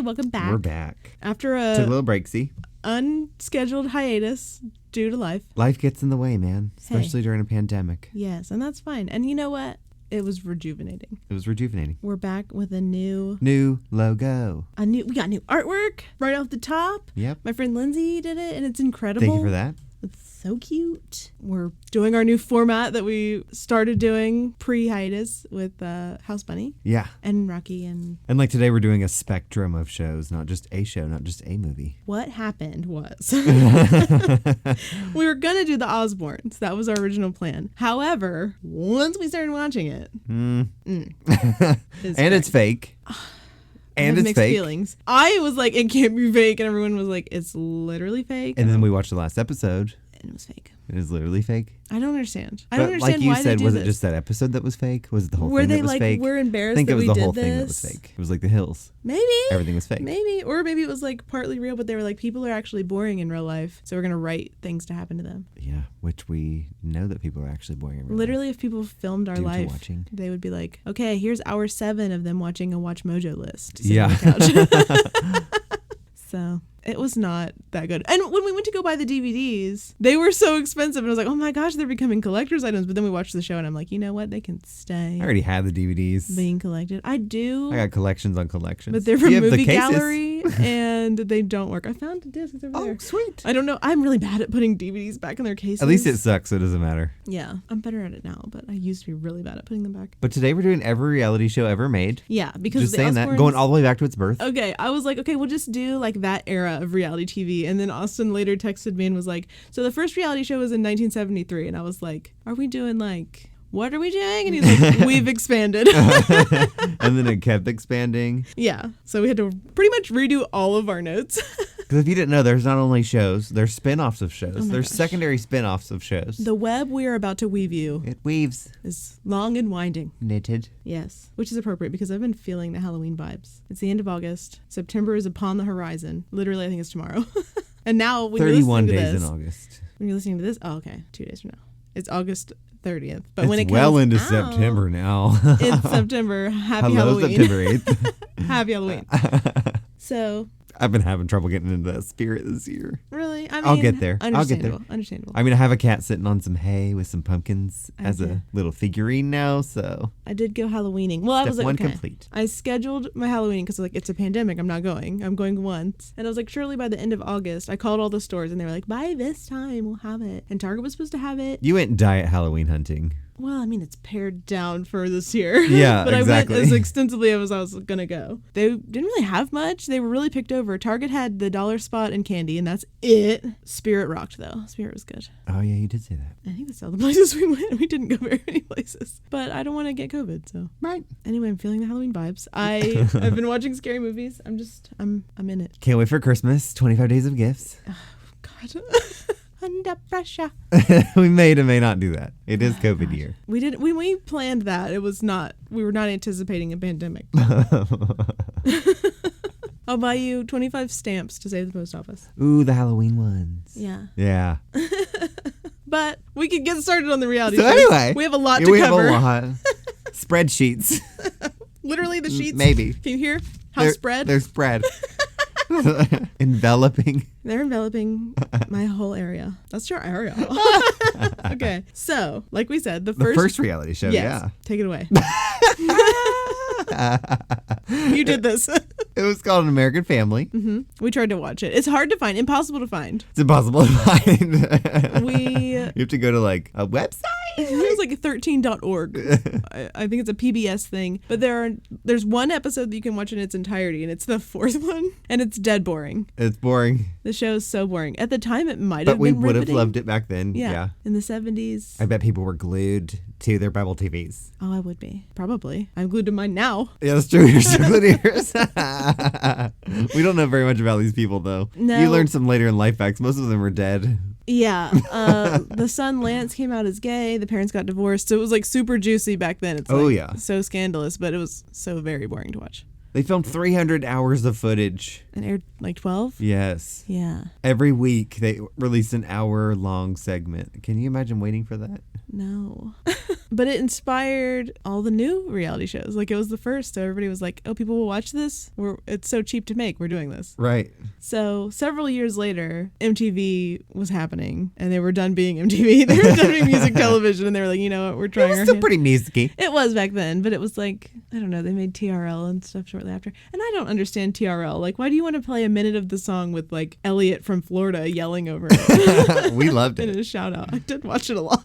welcome back. We're back. After Took a a little breaksy. unscheduled hiatus due to life. Life gets in the way, man. Especially during a pandemic. Yes, and that's fine. And you know what? It was rejuvenating. It was rejuvenating. We're back with a new logo. we got new artwork right off the top. Yep. My friend Lindsay did it, and it's incredible. Thank you for that. It's so cute. We're doing our new format that we started doing pre-hiatus with House Bunny. Yeah. And Rocky and... And like today we're doing a spectrum of shows, not just a show, not just a movie. What happened was we were going to do the Osbournes. That was our original plan. However, once we started watching it... It's fake. And it's mixed fake. Feelings. I was like, it can't be fake. And everyone was like, it's literally fake. And then we watched the last episode. And it was fake. It is literally fake. I don't understand. I But don't understand like you why said, they do was this. it just that episode that was fake? Was it the whole Were thing they that was like, fake? we're embarrassed I think that it was we the did whole this? thing that was fake. It was like the hills. Maybe. Everything was fake. Maybe. Or maybe it was like partly real, but they were like, people are actually boring in real life. So we're going to write things to happen to them. Yeah, which we know that people are actually boring in real Literally, life. if people filmed our Due to life, watching. they would be like, okay, here's hour 7 of them watching a Watch Mojo list. Yeah. On the couch. So it was not that good. And when we went to go buy the DVDs, they were so expensive. And I was like, oh my gosh, they're becoming collector's items. But then we watched the show and I'm like, you know what? They can stay I already had the DVDs. being collected. I do. I got collections on collections. But they're from You have the Movie cases? Gallery and they don't work. I found the disc. It's over there. Oh, sweet. I don't know. I'm really bad at putting DVDs back in their cases. At least it sucks, so it doesn't matter. Yeah. I'm better at it now, but I used to be really bad at putting them back. But today we're doing every reality show ever made. Yeah, because Just the saying that. Osbournes- Going all the way back to its birth. Okay, I was like, okay, we'll just do like that era of reality TV. And then Austin later texted me and was like, so the first reality show was in 1973. And I was like, are we doing like, what are we doing? And he's like, we've expanded. And then it kept expanding. Yeah, so we had to pretty much redo all of our notes. Because if you didn't know, there's not only shows, there's spin-offs of shows. Oh my There's gosh. secondary spin-offs of shows. The web we are about to weave you It weaves. is long and winding. Knitted. Yes, which is appropriate because I've been feeling the Halloween vibes. It's the end of August. September is upon the horizon. Literally, I think it's tomorrow. And now when you're 31 listening to days this, in August. when you're listening to this, oh, okay, 2 days from now. It's August 30th. But It's when it well comes into out, September now. It's September. Happy Hello, Halloween. September 8th. Happy Halloween. So, I've been having trouble getting into that spirit this year. really, I mean, I'll get there. I'll get there. Understandable. I mean, I have a cat sitting on some hay with some pumpkins as Okay. a little figurine now, so I did go Halloweening. Well, I step was like, one okay. complete. I scheduled my Halloween because like it's a pandemic. I'm not going. I'm going once. And I was like, surely by the end of August, I called all the stores and they were like, by this time we'll have it. And Target was supposed to have it. You went diet Halloween hunting. Well, I mean, it's pared down for this year. Yeah, but exactly. I went as extensively as I was going to go. They didn't really have much. They were really picked over. Target had the dollar spot and candy, and that's it. Spirit rocked, though. Spirit was good. Oh, yeah, you did say that. I think that's all the places we went. We didn't go very many places. But I don't want to get COVID, so. Right. Anyway, I'm feeling the Halloween vibes. I've been watching scary movies. I'm in it. Can't wait for Christmas. 25 days of gifts. God. Under pressure. We may or may not do that. It is COVID year. We did when we planned that. It was not. We were not anticipating a pandemic. I'll buy you 25 stamps to save the post office. Ooh, the Halloween ones. Yeah. Yeah. But we could get started on the reality. So shows. anyway, we have a lot yeah, to we cover. have a lot. Spreadsheets. Literally the sheets. Maybe. Can you hear how They're- spread? They're spread. Enveloping. They're enveloping my whole area. That's your area. Okay. So, like we said, the First reality show, yes, yeah. Take it away. You did this. It was called An American Family. We tried to watch it. It's hard to find. Impossible to find. It's impossible to find. We... You have to go to like a website. I think it was like 13.org. I think it's a PBS thing. But there's one episode that you can watch in its entirety, and it's the 4th one, and it's dead boring. It's boring. The show's so boring. At the time, it might But have we been would have riveting. loved it back then. Yeah. In the 70s. I bet people were glued to their Bible TVs. Oh, I would be. Probably. I'm glued to mine now. Yeah, that's true. You're still glued to yours. We don't know very much about these people, though. No. You learned some later in life facts. Most of them are dead. Yeah. The son, Lance, came out as gay. The parents got divorced. So it was like super juicy back then. It's Oh, like yeah. so scandalous, but it was so very boring to watch. They filmed 300 hours of footage. And aired like 12? Yes. Yeah. Every week they release an hour-long segment. Can you imagine waiting for that? No. But it inspired all the new reality shows. Like, it was the first, so everybody was like, oh, people will watch this? It's so cheap to make. We're doing this. Right. So several years later, MTV was happening, and they were done being MTV. They were done being music television, and they were like, you know what, we're trying It was still pretty musicy. It was back then, but it was like, I don't know, they made TRL and stuff shortly after. And I don't understand TRL. Like, why do you want to play a minute of the song with, like, Elliot from Florida yelling over it? We loved it. And a shout out. I did watch it a lot.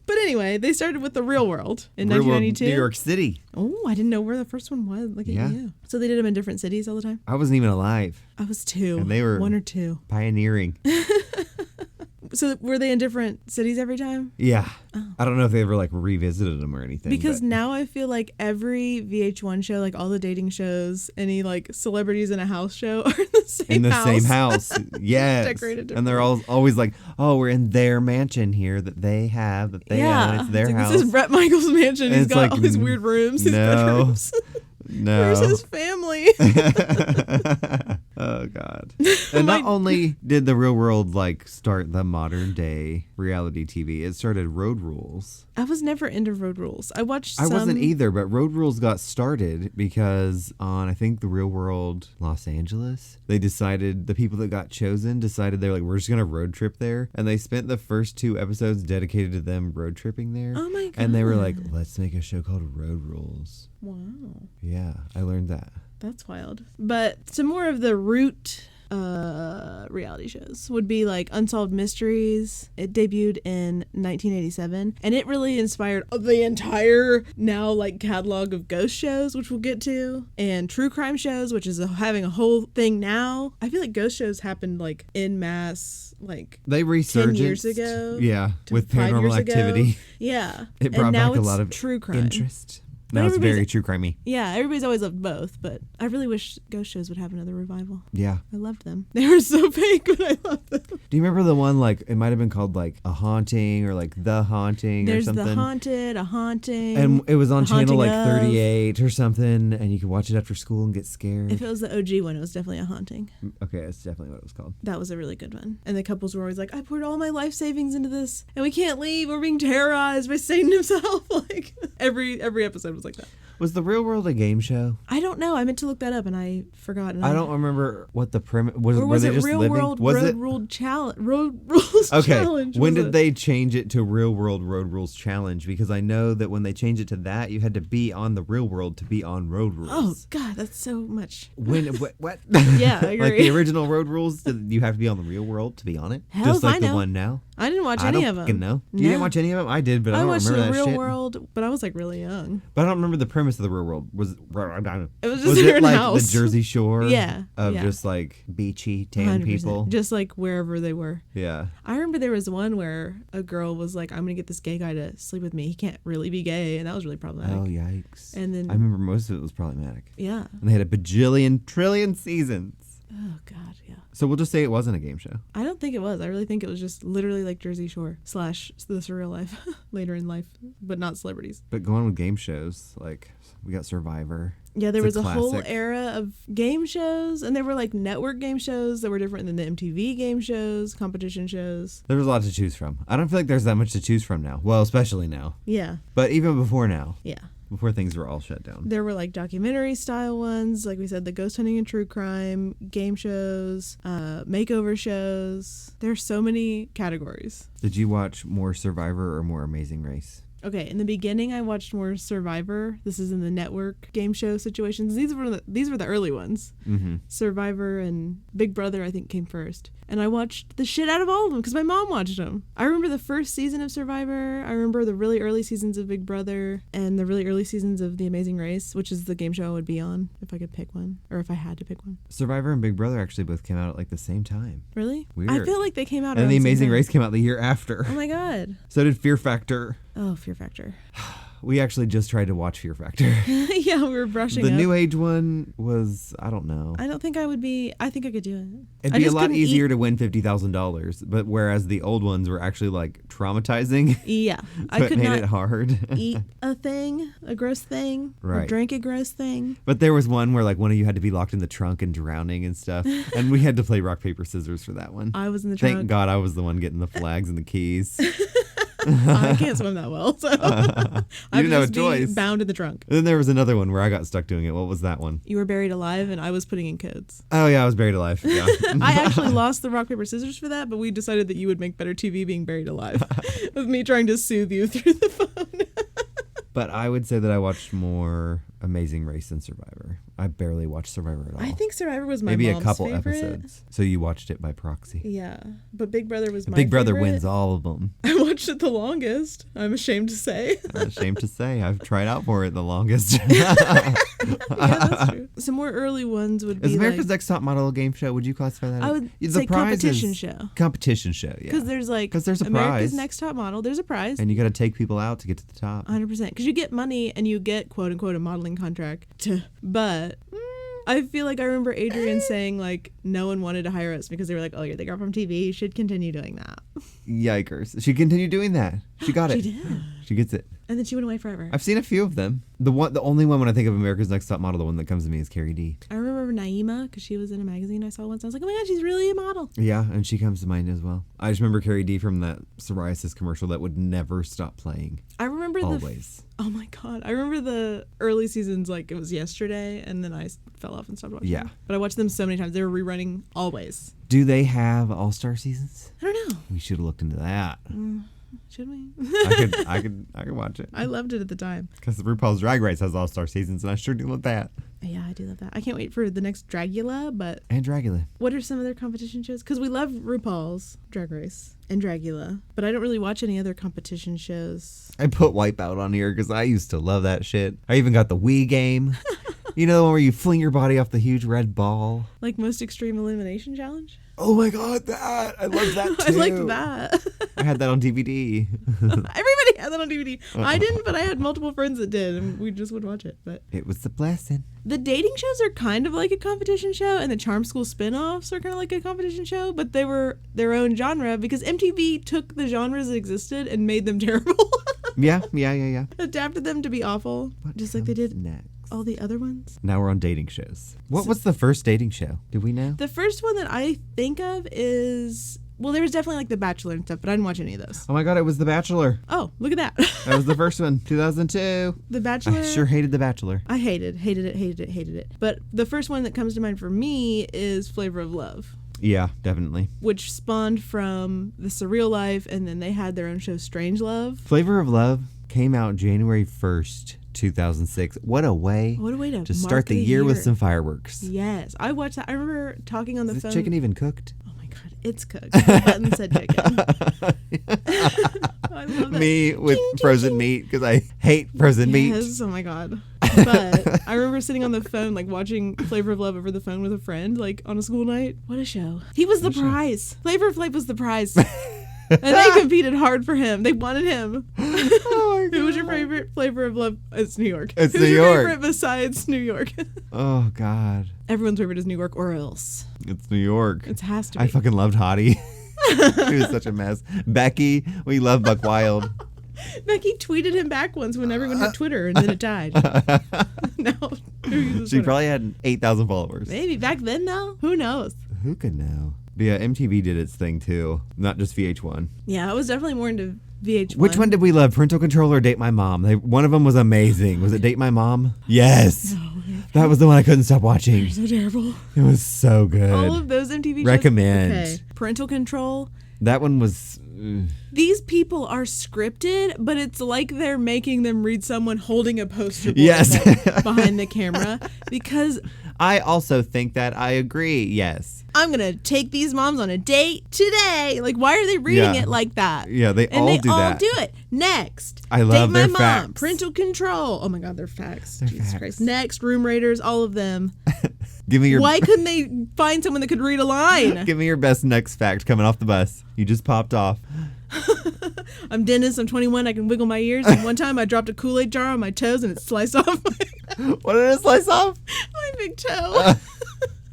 But anyway, they started with The Real World in Real World, 1992. New York City. Oh, I didn't know where the first one was. Look at you. So they did them in different cities all the time? I wasn't even alive. I was 2. And they were 1 or 2. Pioneering. So were they in different cities every time? Yeah. Oh. I don't know if they ever like revisited them or anything. Because now I feel like every VH1 show, like all the dating shows, any like celebrities in a house show are in the same house. In the same house. Yes. Decorated and they're always like, oh, we're in their mansion here that they have, that they own. It's their house. This is Brett Michaels' mansion. He's got all these weird rooms, these bedrooms. No. Where's his family? Oh, God. And not only did The Real World like start the modern day reality TV, it started Road Rules. I was never into Road Rules. I watched some. I wasn't either, but Road Rules got started because on, I think, The Real World Los Angeles, the people that got chosen decided they're like, we're just going to road trip there. And they spent the first 2 episodes dedicated to them road tripping there. Oh, my God. And they were like, let's make a show called Road Rules. Wow. Yeah, I learned that. That's wild. But some more of the root reality shows would be like Unsolved Mysteries. It debuted in 1987, and it really inspired the entire now like catalog of ghost shows, which we'll get to, and true crime shows, which is having a whole thing now. I feel like ghost shows happened like en masse, like they resurged 10 years ago. Yeah, with Paranormal Activity. Ago. Yeah, it brought back a lot of true crime interest. Now it's very true crimey. Yeah, everybody's always loved both, but I really wish ghost shows would have another revival. Yeah. I loved them. They were so fake, but I loved them. Do you remember the one, like, it might have been called, like, A Haunting or, like, The Haunting or something? There's The Haunted, A Haunting. And it was on channel, like, of. 38 or something, and you could watch it after school and get scared. If it was the OG one, it was definitely A Haunting. Okay, that's definitely what it was called. That was a really good one. And the couples were always like, I poured all my life savings into this, and we can't leave. We're being terrorized by Satan himself. Like, every episode was like that. Was The Real World a game show? I don't know. I meant to look that up and I forgot. And I don't remember what the premise was. Or was were it they just Real living? World was Road it? Rule Challenge? Road Rules Challenge. When did they change it to Real World Road Rules Challenge? Because I know that when they changed it to that, you had to be on the real world to be on Road Rules. Oh God, that's so much. What? Yeah, I agree. Like the original Road Rules, did you have to be on the real world to be on it? Hell Just if like I the know. one now. I didn't watch any of them. I don't know. You didn't watch any of them? I did, but I don't watched remember the that Real shit. World, but I was like really young. But I don't remember the premise of the Real World. It was just their like house. the Jersey Shore? Yeah. Just like beachy, tan 100%. people? Just like wherever they were. Yeah. I remember there was one where a girl was like, I'm going to get this gay guy to sleep with me. He can't really be gay. And that was really problematic. Oh, yikes. And then I remember most of it was problematic. Yeah. And they had a bajillion, trillion seasons. Oh, God, yeah. So we'll just say it wasn't a game show. I don't think it was. I really think it was just literally like Jersey Shore / the surreal life later in life, but not celebrities. But going with game shows, like we got Survivor. Yeah, there was a whole classic. era of game shows, and there were like network game shows that were different than the MTV game shows, competition shows. There was a lot to choose from. I don't feel like there's that much to choose from now. Well, especially now. Yeah. But even before now. Yeah. Before things were all shut down. There were like documentary style ones, like we said, the ghost hunting and true crime, game shows, makeover shows. There's so many categories. Did you watch more Survivor or more Amazing Race? Okay, in the beginning, I watched more Survivor. This is in the network game show situations. These were the early ones. Mm-hmm. Survivor and Big Brother, I think, came first. And I watched the shit out of all of them because my mom watched them. I remember the first season of Survivor. I remember the really early seasons of Big Brother and the really early seasons of The Amazing Race, which is the game show I would be on if I could pick one, or if I had to pick one. Survivor and Big Brother actually both came out at like the same time. Really? Weird. I feel like they came out and around The the same Amazing time. Race came out the year after. Oh my God. So did Fear Factor. Oh, Fear Factor. We actually just tried to watch Fear Factor. Yeah, we were brushing The up. New Age one was, I don't know. I don't think I would be, I think I could do it. It'd be a lot easier to win $50,000, but whereas the old ones were actually like traumatizing. Yeah. So I could it made not it hard. eat a thing, a gross thing, or Right. drink a gross thing. But there was one where like one of you had to be locked in the trunk and drowning and stuff. And we had to play rock, paper, scissors for that one. I was in the trunk. Thank God I was the one getting the flags and the keys. I can't swim that well, so I didn't have a just choice. bound in the trunk. And then there was another one where I got stuck doing it. What was that one? You were buried alive, and I was putting in codes. Oh yeah, I was buried alive. Yeah. I actually lost the rock paper scissors for that, but we decided that you would make better TV being buried alive, with me trying to soothe you through the phone. But I would say that I watched more Amazing Race than Survivor. I barely watched Survivor at all. I think Survivor was my maybe mom's a couple favorite. episodes. So you watched it by proxy. Yeah, but Big Brother was my Big Brother favorite. wins all of them. I watched it the longest. I'm ashamed to say. I'm ashamed to say I've tried out for it the longest. Yeah, that's true. Some more early ones would be Is America's like, Next Top Model a game show? Would you classify that? I would The say prize competition is- show. Competition show, yeah. Because there's like 'Cause there's a America's prize. Next Top Model. There's a prize. And you got to take people out to get to the top. 100%. Because you get money and you get quote unquote a modeling contract. But I feel like I remember Adrian saying like no one wanted to hire us because they were like, oh, you're the girl from TV. You should continue doing that. Yikers. She continued doing that. She got it. She did. She gets it. And then she went away forever. I've seen a few of them. The only one when I think of America's Next Top Model, the one that comes to me is Carrie D. I remember Naima because she was in a magazine I saw once. I was like, oh my God, she's really a model. Yeah, and she comes to mind as well. I just remember Carrie D from that psoriasis commercial that would never stop playing. I remember Always. Oh my God. I remember the early seasons like it was yesterday, and then I fell off and stopped watching Yeah. them. But I watched them so many times. They were rerunning always. Do they have All-Star seasons? I don't know. We should have looked into that. Should we? I could watch it. I loved it at the time. Because RuPaul's Drag Race has All-Star seasons, and I sure do love that. Yeah, I do love that. I can't wait for the next Dragula, but And Dragula. what are some other competition shows? Because we love RuPaul's Drag Race and Dragula, but I don't really watch any other competition shows. I put Wipeout on here because I used to love that shit. I even got the Wii game. You know the one where you fling your body off the huge red ball? Like Most Extreme Elimination Challenge? Oh my god, that! I love that too. I liked that. I had that on DVD. Everybody had that on DVD. I didn't, but I had multiple friends that did, and we just would watch it. But It was a blessing. the dating shows are kind of like a competition show, and the Charm School spin-offs are kind of like a competition show, but they were their own genre because MTV took the genres that existed and made them terrible. Yeah. Adapted them to be awful, just like they did next. all the other ones. Now we're on dating shows. What was the first dating show? Do we know? The first one that I think of is, well, there was definitely like The Bachelor and stuff, but I didn't watch any of those. Oh my god, it was The Bachelor. Oh, look at that. That was the first one, 2002. The Bachelor. I sure hated The Bachelor. I hated it. But the first one that comes to mind for me is Flavor of Love, Yeah, definitely. which spawned from The Surreal Life, and then they had their own show, Strange Love. Flavor of Love came out January 1st, 2006. What a way What a way to to mark start the year with some fireworks. Yes, I watched that. I remember talking on the Is phone. this chicken even cooked? Oh my God, it's cooked. The button said chicken. I love that. Me with Ching, ching, frozen ching. meat because I hate frozen meat. Yes, oh my God. But I remember sitting on the phone, like watching Flavor of Love over the phone with a friend, like on a school night. What a show. He was the prize. Flavor of Love was the prize. And they competed hard for him. They wanted him. Oh my Who was your favorite Flavor of Love? It's New York. It's Who's New your York. favorite besides New York? Oh god, Everyone's favorite is New York or else. it's New York. It has to be. I fucking loved Hottie. He was such a mess. Becky, we love Buck Wild. Becky tweeted him back once when everyone had Twitter and then it died. Now, who uses She Twitter? probably had 8,000 followers. Maybe back then though. Who knows? Who could know? But yeah, MTV did its thing too, not just VH1. Yeah, I was definitely more into VH1. Which one did we love? Parental Control or Date My Mom? One of them was amazing. Was it Date My Mom? Yes. That was the one I couldn't stop watching. So terrible. It was so good. All of those MTV shows. Recommend. Okay. Parental Control. That one was... These people are scripted, but it's like they're making them read someone holding a poster board Yes. behind the camera because I also think that. I agree. Yes. I'm going to take these moms on a date today. Like, why are they reading Yeah. it like that? Yeah, they And all they do all that. do it. Next. I love Date My their Mom, facts. Parental Control. Oh my God, they're facts. Jesus facts. Christ. Next, Room Raiders, all of them. Give me your... Why couldn't they find someone that could read a line? Give me your best next fact coming off the bus. You just popped off. I'm Dennis, I'm 21, I can wiggle my ears. And one time I dropped a Kool-Aid jar on my toes and it sliced off What did it slice off? my big toe.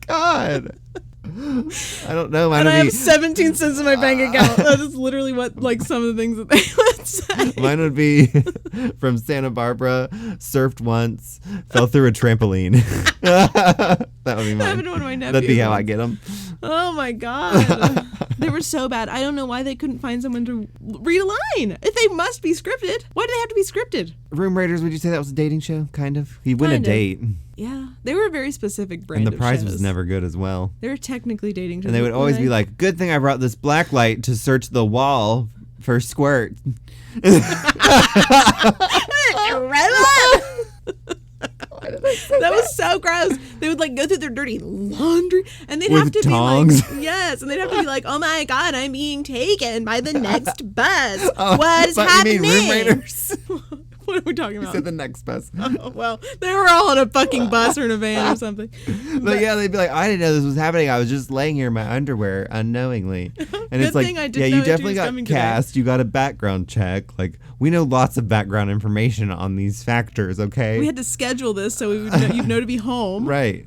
God. I don't know. Mine And I would have be, 17 cents in my bank account. That is literally what, like, some of the things that they would say. mine would be from Santa Barbara, surfed once, fell through a trampoline. That would be That happened mine. to one of my nephews. That'd be how I get them. Oh my God. They were so bad. I don't know why they couldn't find someone to read a line. If they must be scripted, why do they have to be scripted? Room Raiders, would you say that was a dating show? Kind of. He'd win Kind a of. date. Yeah. They were a very specific brand And the prize of shows. was never good as well. They were technically dating shows. And they would always be like, good thing I brought this black light to search the wall for squirt. That was so gross. They would like go through their dirty laundry, and they'd With have to tongs. be like, yes, and they'd have to be like, oh my God, I'm being taken by the next bus. What is happening? You mean Room Raiders? What are we talking You about? said the next bus. Oh, well, they were all on a fucking bus or in a van or something. But yeah, they'd be like, I didn't know this was happening. I was just laying here in my underwear unknowingly. And it's like, thing I didn't yeah, know you that definitely she was got coming today. cast. You got a background check. Like, we know lots of background information on these factors, okay? We had to schedule this so we would know, you'd know to be home. Right.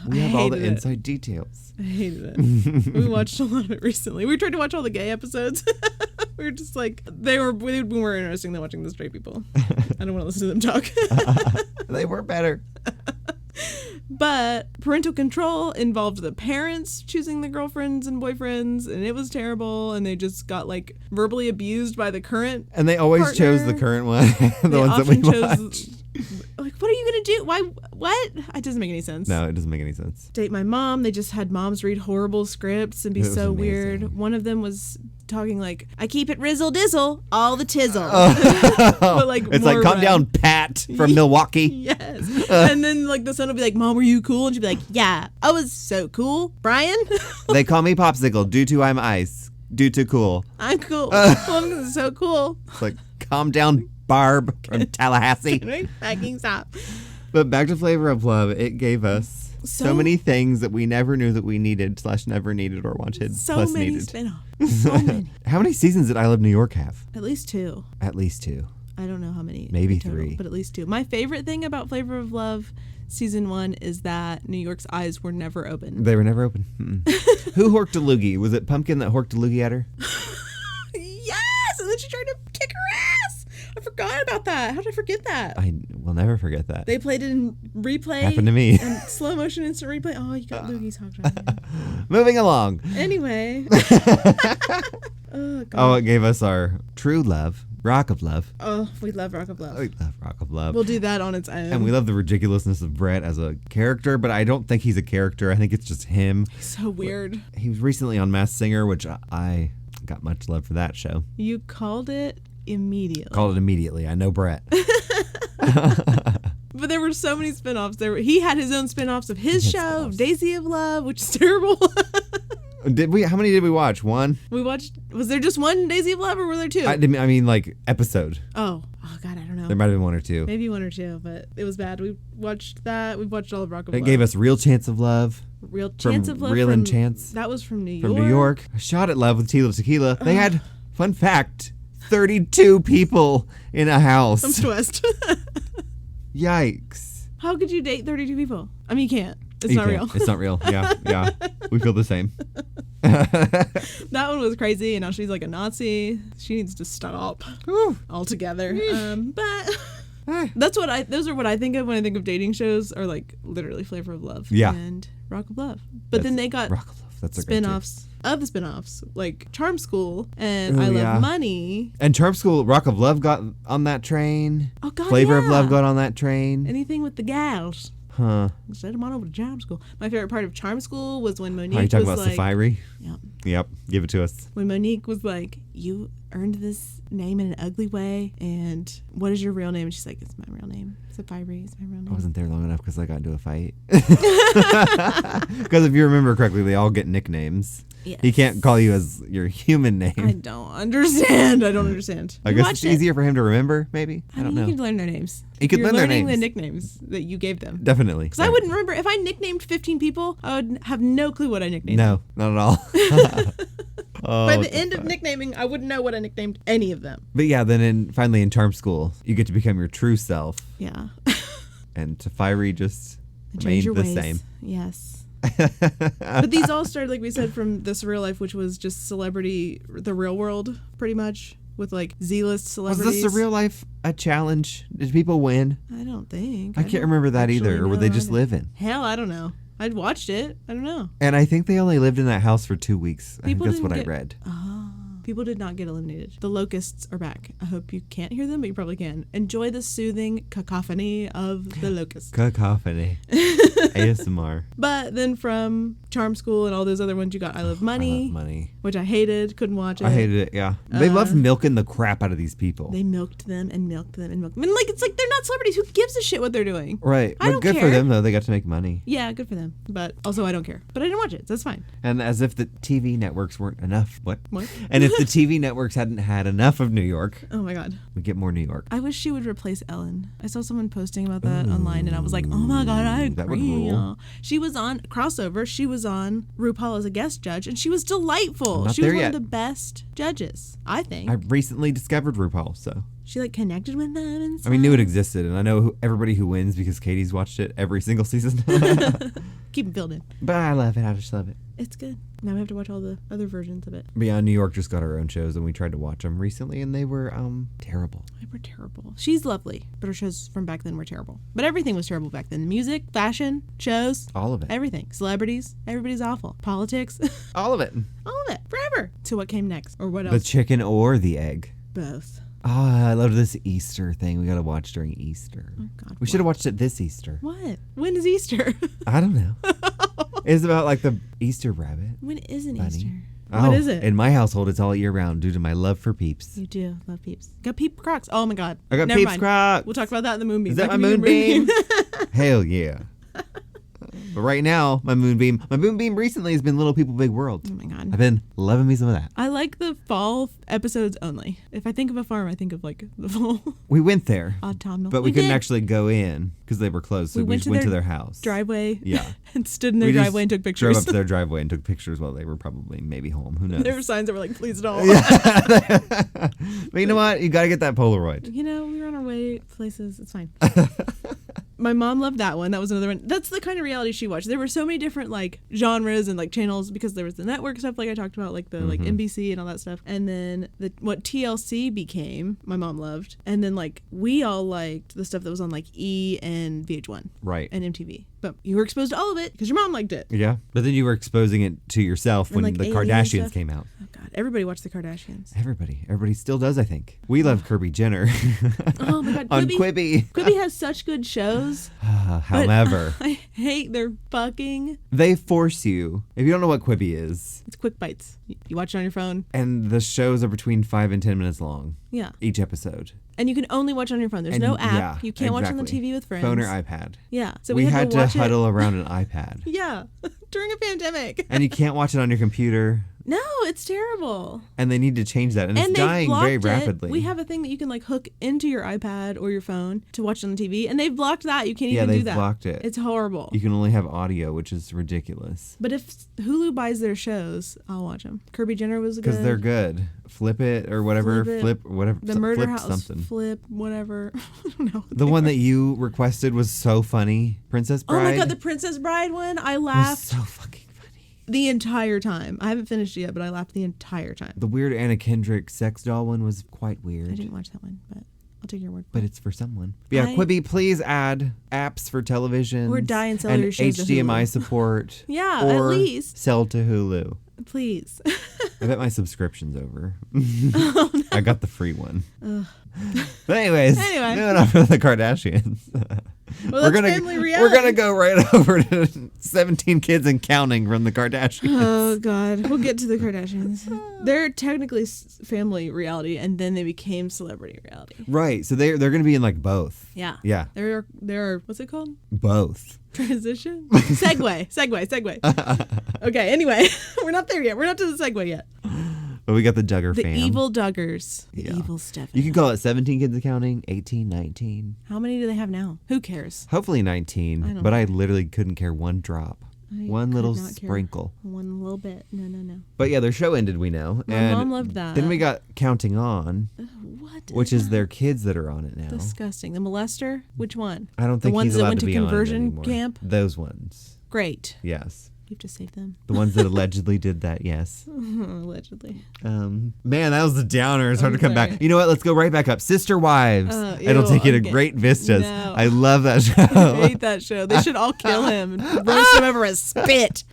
We I have all the hated it. inside details. I hated it. We watched a lot of it recently. We tried to watch all the gay episodes. We were just like, they were more interesting than watching the straight people. I don't want to listen to them talk. They were better. But parental control involved the parents choosing the girlfriends and boyfriends, and it was terrible, and they just got like verbally abused by the current. And they always partner. chose the current one. the They ones that we often watched. Like, what are you gonna do? Why? What? It doesn't make any sense. No, it doesn't make any sense. Date my mom. They just had moms read horrible scripts and be It was so amazing. weird. One of them was talking like, I keep it rizzle dizzle all the tizzle. But like, It's more like, calm red. down, Pat from Milwaukee. Yes. And then like the son would be like, Mom, were you cool? And she'd be like, yeah, I was so cool. Brian? They call me Popsicle due to I'm ice. Due to cool. I'm cool. I'm so cool. It's like, calm down, Barb from Tallahassee. Can I fucking stop? But back to Flavor of Love, it gave us so many things that we never knew that we needed / never needed or wanted So plus many needed. spinoffs. So many. How many seasons did I Love New York have? At least 2. At least 2. I don't know how many. Maybe in total, 3. But at least 2. My favorite thing about Flavor of Love season 1 is that New York's eyes were never open. They were never open. Mm-mm. Who horked a loogie? Was it Pumpkin that horked a loogie at her? Yes! And then she tried to kick her ass! I forgot about that. How did I forget that? I will never forget that. They played it in replay. Happened to me. And slow motion instant replay. Oh, you got loogies honked on you. Moving along. Anyway. Oh, God. Oh, it gave us our true love, Rock of Love. Oh, we love Rock of Love. We love Rock of Love. We'll do that on its own. And we love the ridiculousness of Brett as a character, but I don't think he's a character. I think it's just him. So weird. He was recently on Masked Singer, which I got much love for that show. You called it immediately. Called it immediately. I know Brett. But there were so many spinoffs. He had his own spinoffs of his He had show, spin-offs. Daisy of Love, which is terrible. Did we? How many did we watch? One? We watched. Was there just one Daisy of Love, or were there 2? I mean, like episode. Oh God, I don't know. There might have been 1 or 2. Maybe 1 or 2, but it was bad. We watched that. We watched all of Rock of It Love. gave us Real Chance of Love Real Chance of Love. Real from, and Chance. That was from New York. from New York. A Shot at Love with Tila Tequila. They had, fun fact, 32 people in a house. Some twist. Yikes. How could you date 32 people? I mean, you can't. It's You not can't. real. It's not real. Yeah. We feel the same. That one was crazy, and now she's like a Nazi. She needs to stop altogether. But those are what I think of when I think of dating shows, are like literally Flavor of Love Yeah. and Rock of Love. But then they got Rock of Love. That's a great spin-offs of the spin-offs, like Charm School and Ooh, I Love yeah. Money. And Charm School, Rock of Love got on that train. Oh God, Flavor of yeah. Love got on that train. Anything with the gals. Huh. Send them on over to Charm School. My favorite part of Charm School was when Monique Are you talking was about like, Safari? Yep. Yep. Give it to us. When Monique was like, you earned this name in an ugly way, and what is your real name? And she's like, it's my real name. Safari is my real I name. wasn't there long enough because I got into a fight. Because if you remember correctly, they all get nicknames. Yes. He can't call you as your human name. I don't understand. I don't understand. I You guess watched it's it. easier for him to remember, maybe. I don't You know. can learn their names. You could You're learn their learning names. the nicknames that you gave them. Definitely. Because I wouldn't remember. If I nicknamed 15 people, I would have no clue what I nicknamed them. No, not at all. Oh, By what the end of nicknaming, I wouldn't know what I nicknamed any of them. But yeah, then finally in Charm School, you get to become your true self. Yeah. And Safari just Change remained your the ways. same. Yes. But these all started, like we said, from This Real Life, which was just celebrity, the real world, pretty much, with like Z-list Was celebrities. this the real life a challenge? Did people win? I don't think. I can't remember that either. Or were they just living? Hell, I don't know. I'd watched it. I don't know. And I think they only lived in that house for 2 weeks. I think that's what I read. People did not get eliminated. The locusts are back. I hope you can't hear them, but you probably can. Enjoy the soothing cacophony of the locusts. Cacophony. ASMR. But then from Charm School and all those other ones, you got I Love Money. I Love Money. Which I hated. Couldn't watch it. I hated it, yeah. They loved milking the crap out of these people. They milked them and milked them and milked them. And like, it's like they're not celebrities. Who gives a shit what they're doing? Right. I don't good care. for them, though. They got to make money. Yeah, good for them. But also, I don't care. But I didn't watch it. So that's fine. And as if the TV networks weren't enough. What? What? And if the TV networks hadn't had enough of New York, Oh my God. we get more New York. I wish she would replace Ellen. I saw someone posting about that online, and I was like, oh my God, I agree. That would rule. She was on Crossover. She was on RuPaul as a guest judge, and she was delightful. I'm not She was there one yet. of the best judges, I think. I recentely discovered RuPaul, so She like connected with them and stuff. I mean, knew it existed, and I know everybody who wins because Katie's watched it every single season. Keep them filled in. But I love it. I just love it. It's good. Now we have to watch all the other versions of it. But yeah, New York just got our own shows, and we tried to watch them recently, and they were terrible. They were terrible. She's lovely, but her shows from back then were terrible. But everything was terrible back then. Music, fashion, shows, All of it. everything. Celebrities, everybody's awful. Politics, All of it. all of it. Forever. So what came next? Or what The else? chicken or the egg. Both. Oh, I love this Easter thing we got to watch during Easter. Oh God. We should have watched it this Easter. What? When is Easter? I don't know. It's about like the Easter rabbit. When isn't Bunny. Easter? Oh, What is it? In my household, it's all year round due to my love for Peeps. You do love Peeps. Got Peep Crocs. Oh my God. I got Never Peeps mind. Crocs. We'll talk about that in the Moonbeam. Is that my moonbeam? Moonbeam. Hell yeah. But right now, my moonbeam recently has been Little People Big World. Oh my God. I've been loving me some of that. I like the fall episodes only. If I think of a farm, I think of like the fall We went there, autumnal. but we couldn't did. actually go in because they were closed. So We we went just to went to their their house. driveway. Yeah. And stood in their We just driveway and took Drove pictures. up to their driveway and took pictures while they were probably maybe home. Who knows? There were signs that were like, please don't. But you know what? You got to get that Polaroid. You know, we were on our way places. It's fine. My mom loved that one. That was another one. That's the kind of reality she watched. There were so many different like genres and like channels because there was the network stuff like I talked about, like the like NBC and all that stuff. And then what TLC became, my mom loved. And then like we all liked the stuff that was on like E and VH1 Right. and MTV. But you were exposed to all of it because your mom liked it. Yeah. But then you were exposing it to yourself when like, the alien Kardashians stuff. came out. Oh God, everybody watched the Kardashians. Everybody still does, I think. We love Kirby Jenner. Oh my God, On Quibi. Quibi has such good shows. However, I hate their fucking. they force you. If you don't know what Quibi is, It's quick bites. You watch it on your phone. and the shows are between 5 and 10 minutes long, Yeah. each episode. And you can only watch on your phone. There's And no app. yeah, You can't watch on the exactly. TV with friends. Phone or iPad. Yeah. So we had to watch it. huddle around an iPad. Yeah. During a pandemic. And you can't watch it on your computer. No, it's terrible. And they need to change that. And it's And they've dying blocked very it. rapidly. We have a thing that you can like hook into your iPad or your phone to watch on the TV, and they've blocked that. You can't Yeah, even do they've that. blocked it. It's horrible. You can only have audio, which is ridiculous. But if Hulu buys their shows, I'll watch them. Kirby Jenner was good. Because they're good. Flip it or whatever. Flip it. Whatever. The Murder Flip House something. Flip, whatever. I don't know. The one that you requested was so funny. Princess Bride. Oh my God, the Princess Bride one. I was laughed so fucking funny. the entire time. I haven't finished it yet, but I laughed the entire time. The weird Anna Kendrick sex doll one was quite weird. I didn't watch that one, but I'll take your word for But it. it's for someone. Yeah, Quibi, please add apps for television. Or die and sell and your shows to HDMI Hulu. support. Yeah, or at least. sell to Hulu. Please. I bet my subscription's over. Oh, no. I got the free one. But anyways, Anyway. moving on from the Kardashians. Well, that's family We're reality. gonna go right over to 17 Kids and Counting from the Kardashians. Oh God, we'll get to the Kardashians. They're technically family reality, and then they became celebrity reality. Right, so they're gonna be in like both. Yeah. Yeah, They're what's it called? both. Transition? Segue. Okay, anyway, we're not there yet. We're not to the segue yet. But we got the Duggar The fam. evil Duggars. The Yeah. evil Stephanie. You can call it 17 Kids and Counting, 18, 19. How many do they have now? Who cares? Hopefully 19, I don't but know. I literally couldn't care one drop. One could little not care. sprinkle. One little bit. No. But yeah, their show ended, we know. My and mom loved that. Then we got Counting On, What? which is their kids that are on it now. Disgusting. The molester? Which one? I don't think the ones he's that allowed went to to be on it conversion anymore. camp? Those ones. Great. Yes. You have to save them. The ones that allegedly did that, yes. Allegedly. Man, that was the downer. It's hard to come sorry. back. You know what? Let's go right back up. Sister Wives. It'll take you to great vistas. No. I love that show. I hate that show. They should all kill him and roast him over a spit.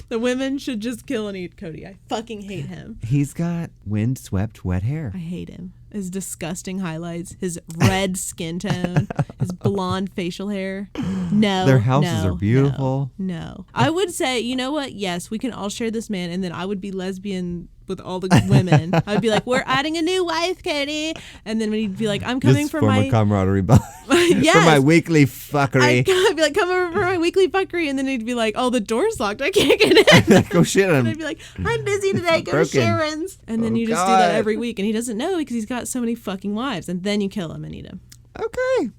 The women should just kill and eat Cody. I fucking hate him. He's got windswept wet hair. I hate him. His disgusting highlights, his red skin tone, his blonde facial hair. No. Their houses are beautiful. No. I would say, you know what? Yes, we can all share this man, and then I would be lesbian with all the women. I would be like, we're adding a new wife, Cody. And then when he'd be like, I'm coming Just for form my a camaraderie bond. yes. For my weekly fuckery. I'd be like, come over for my weekly fuckery. And then he'd be like, oh, the door's locked. I can't get in. Go shit And him. I'd be like, I'm busy today. Go to Broken. Sharon's. And then Oh, you just do God. that every week. And he doesn't know because he's got so many fucking wives. And then you kill him and eat him. Okay.